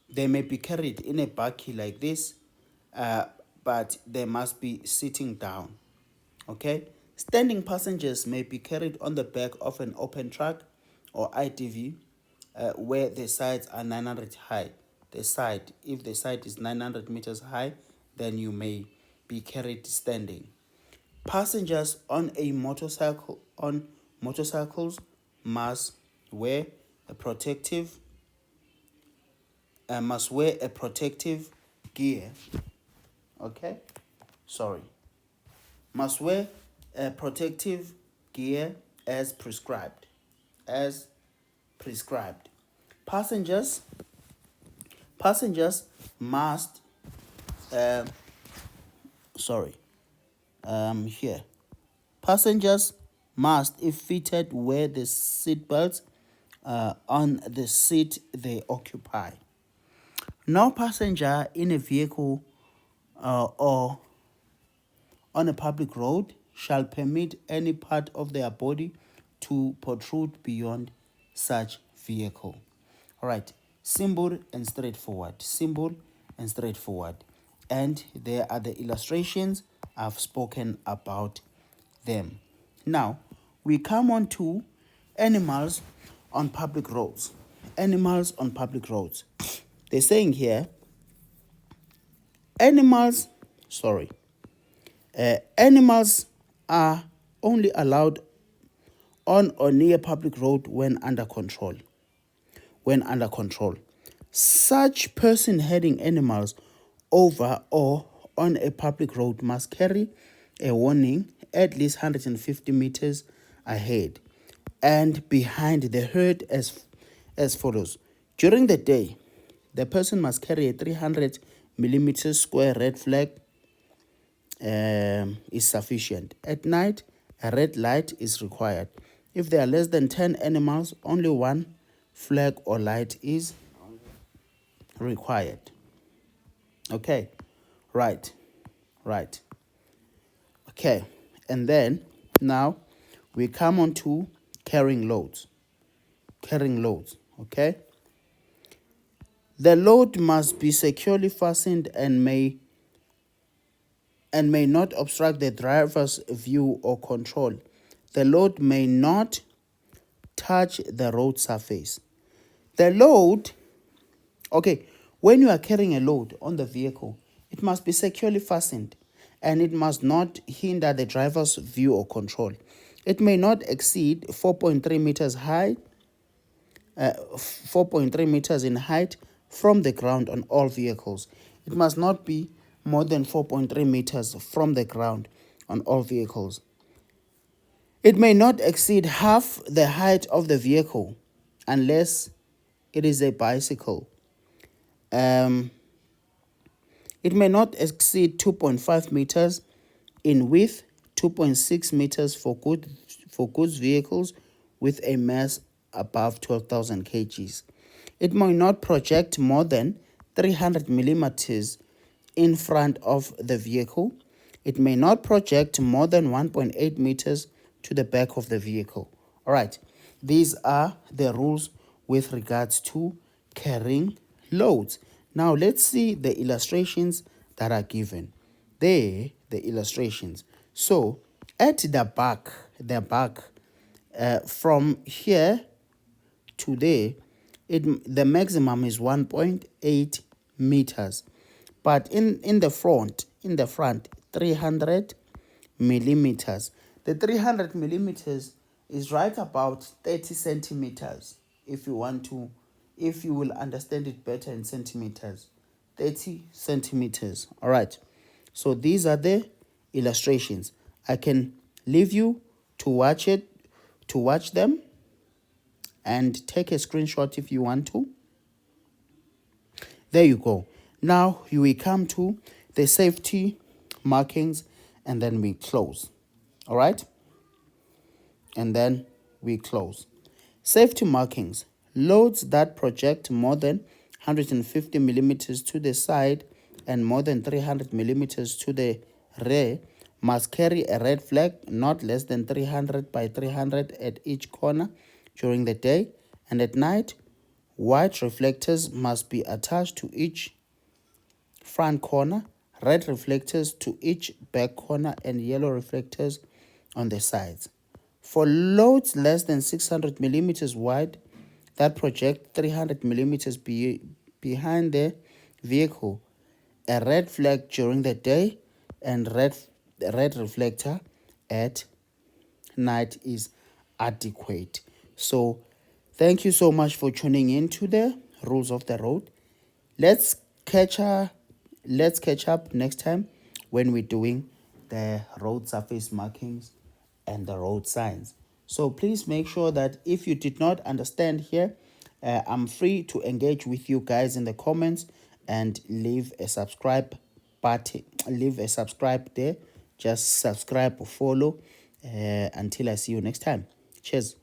they may be carried in a bakkie like this, but they must be sitting down. Okay, standing passengers may be carried on the back of an open truck or IDV where the sides are 900 high. If the side is 900 meters high, then you may be carried standing. Passengers on motorcycles must wear a protective gear. Okay, sorry. Must wear a protective gear as prescribed. Passengers must here. Passengers must, if fitted, wear the seatbelts on the seat they occupy. No passenger in a vehicle or on a public road shall permit any part of their body to protrude beyond such vehicle. All right, simple and straightforward. And there are the illustrations. I've spoken about them. Now, we come on to animals on public roads. They're saying here, animals are only allowed on or near public road when under control. Such person heading animals over or on a public road must carry a warning at least 150 meters ahead and behind the herd as follows. During the day, the person must carry a 300 millimeter square red flag is sufficient. At night, a red light is required. If there are less than 10 animals, only one flag or light is required. Okay, right. Okay, and then now we come on to carrying loads. Okay. The load must be securely fastened and may not obstruct the driver's view or control. The load may not touch the road surface. The load, okay, when you are carrying a load on the vehicle, it must be securely fastened and it must not hinder the driver's view or control. It may not exceed 4.3 meters high, 4.3 meters in height from the ground on all vehicles. It must not be more than 4.3 meters from the ground on all vehicles. It may not exceed half the height of the vehicle unless it is a bicycle. It may not exceed 2.5 meters in width, 2.6 meters for goods vehicles with a mass above 12,000 kgs. It may not project more than 300 millimeters in front of the vehicle. It may not project more than 1.8 meters to the back of the vehicle. All right, these are the rules with regards to carrying loads. Now let's see the illustrations that are given. The illustrations. So at the back, from here to there, the maximum is 1.8 meters, but in the front 300 millimeters. The 300 millimeters is right about 30 centimeters. If you will understand it better in centimeters, 30 centimeters. All right, so these are the illustrations. I can leave you to watch them and take a screenshot if you want to. There you go. Now you will come to the safety markings and then we close. All right, and then we close. Safety markings. Loads that project more than 150 millimeters to the side and more than 300 millimeters to the rear must carry a red flag not less than 300 by 300 at each corner during the day, and at night, white reflectors must be attached to each front corner, red reflectors to each back corner, and yellow reflectors on the sides. For loads less than 600 millimeters wide that project 300 millimeters behind the vehicle, a red flag during the day and red reflector at night is adequate. So thank you so much for tuning in to the rules of the road. Let's catch up next time when we're doing the road surface markings and the road signs. So please make sure that if you did not understand here, I'm free to engage with you guys in the comments and leave a subscribe button, leave a subscribe there. Just subscribe or follow until I see you next time. Cheers.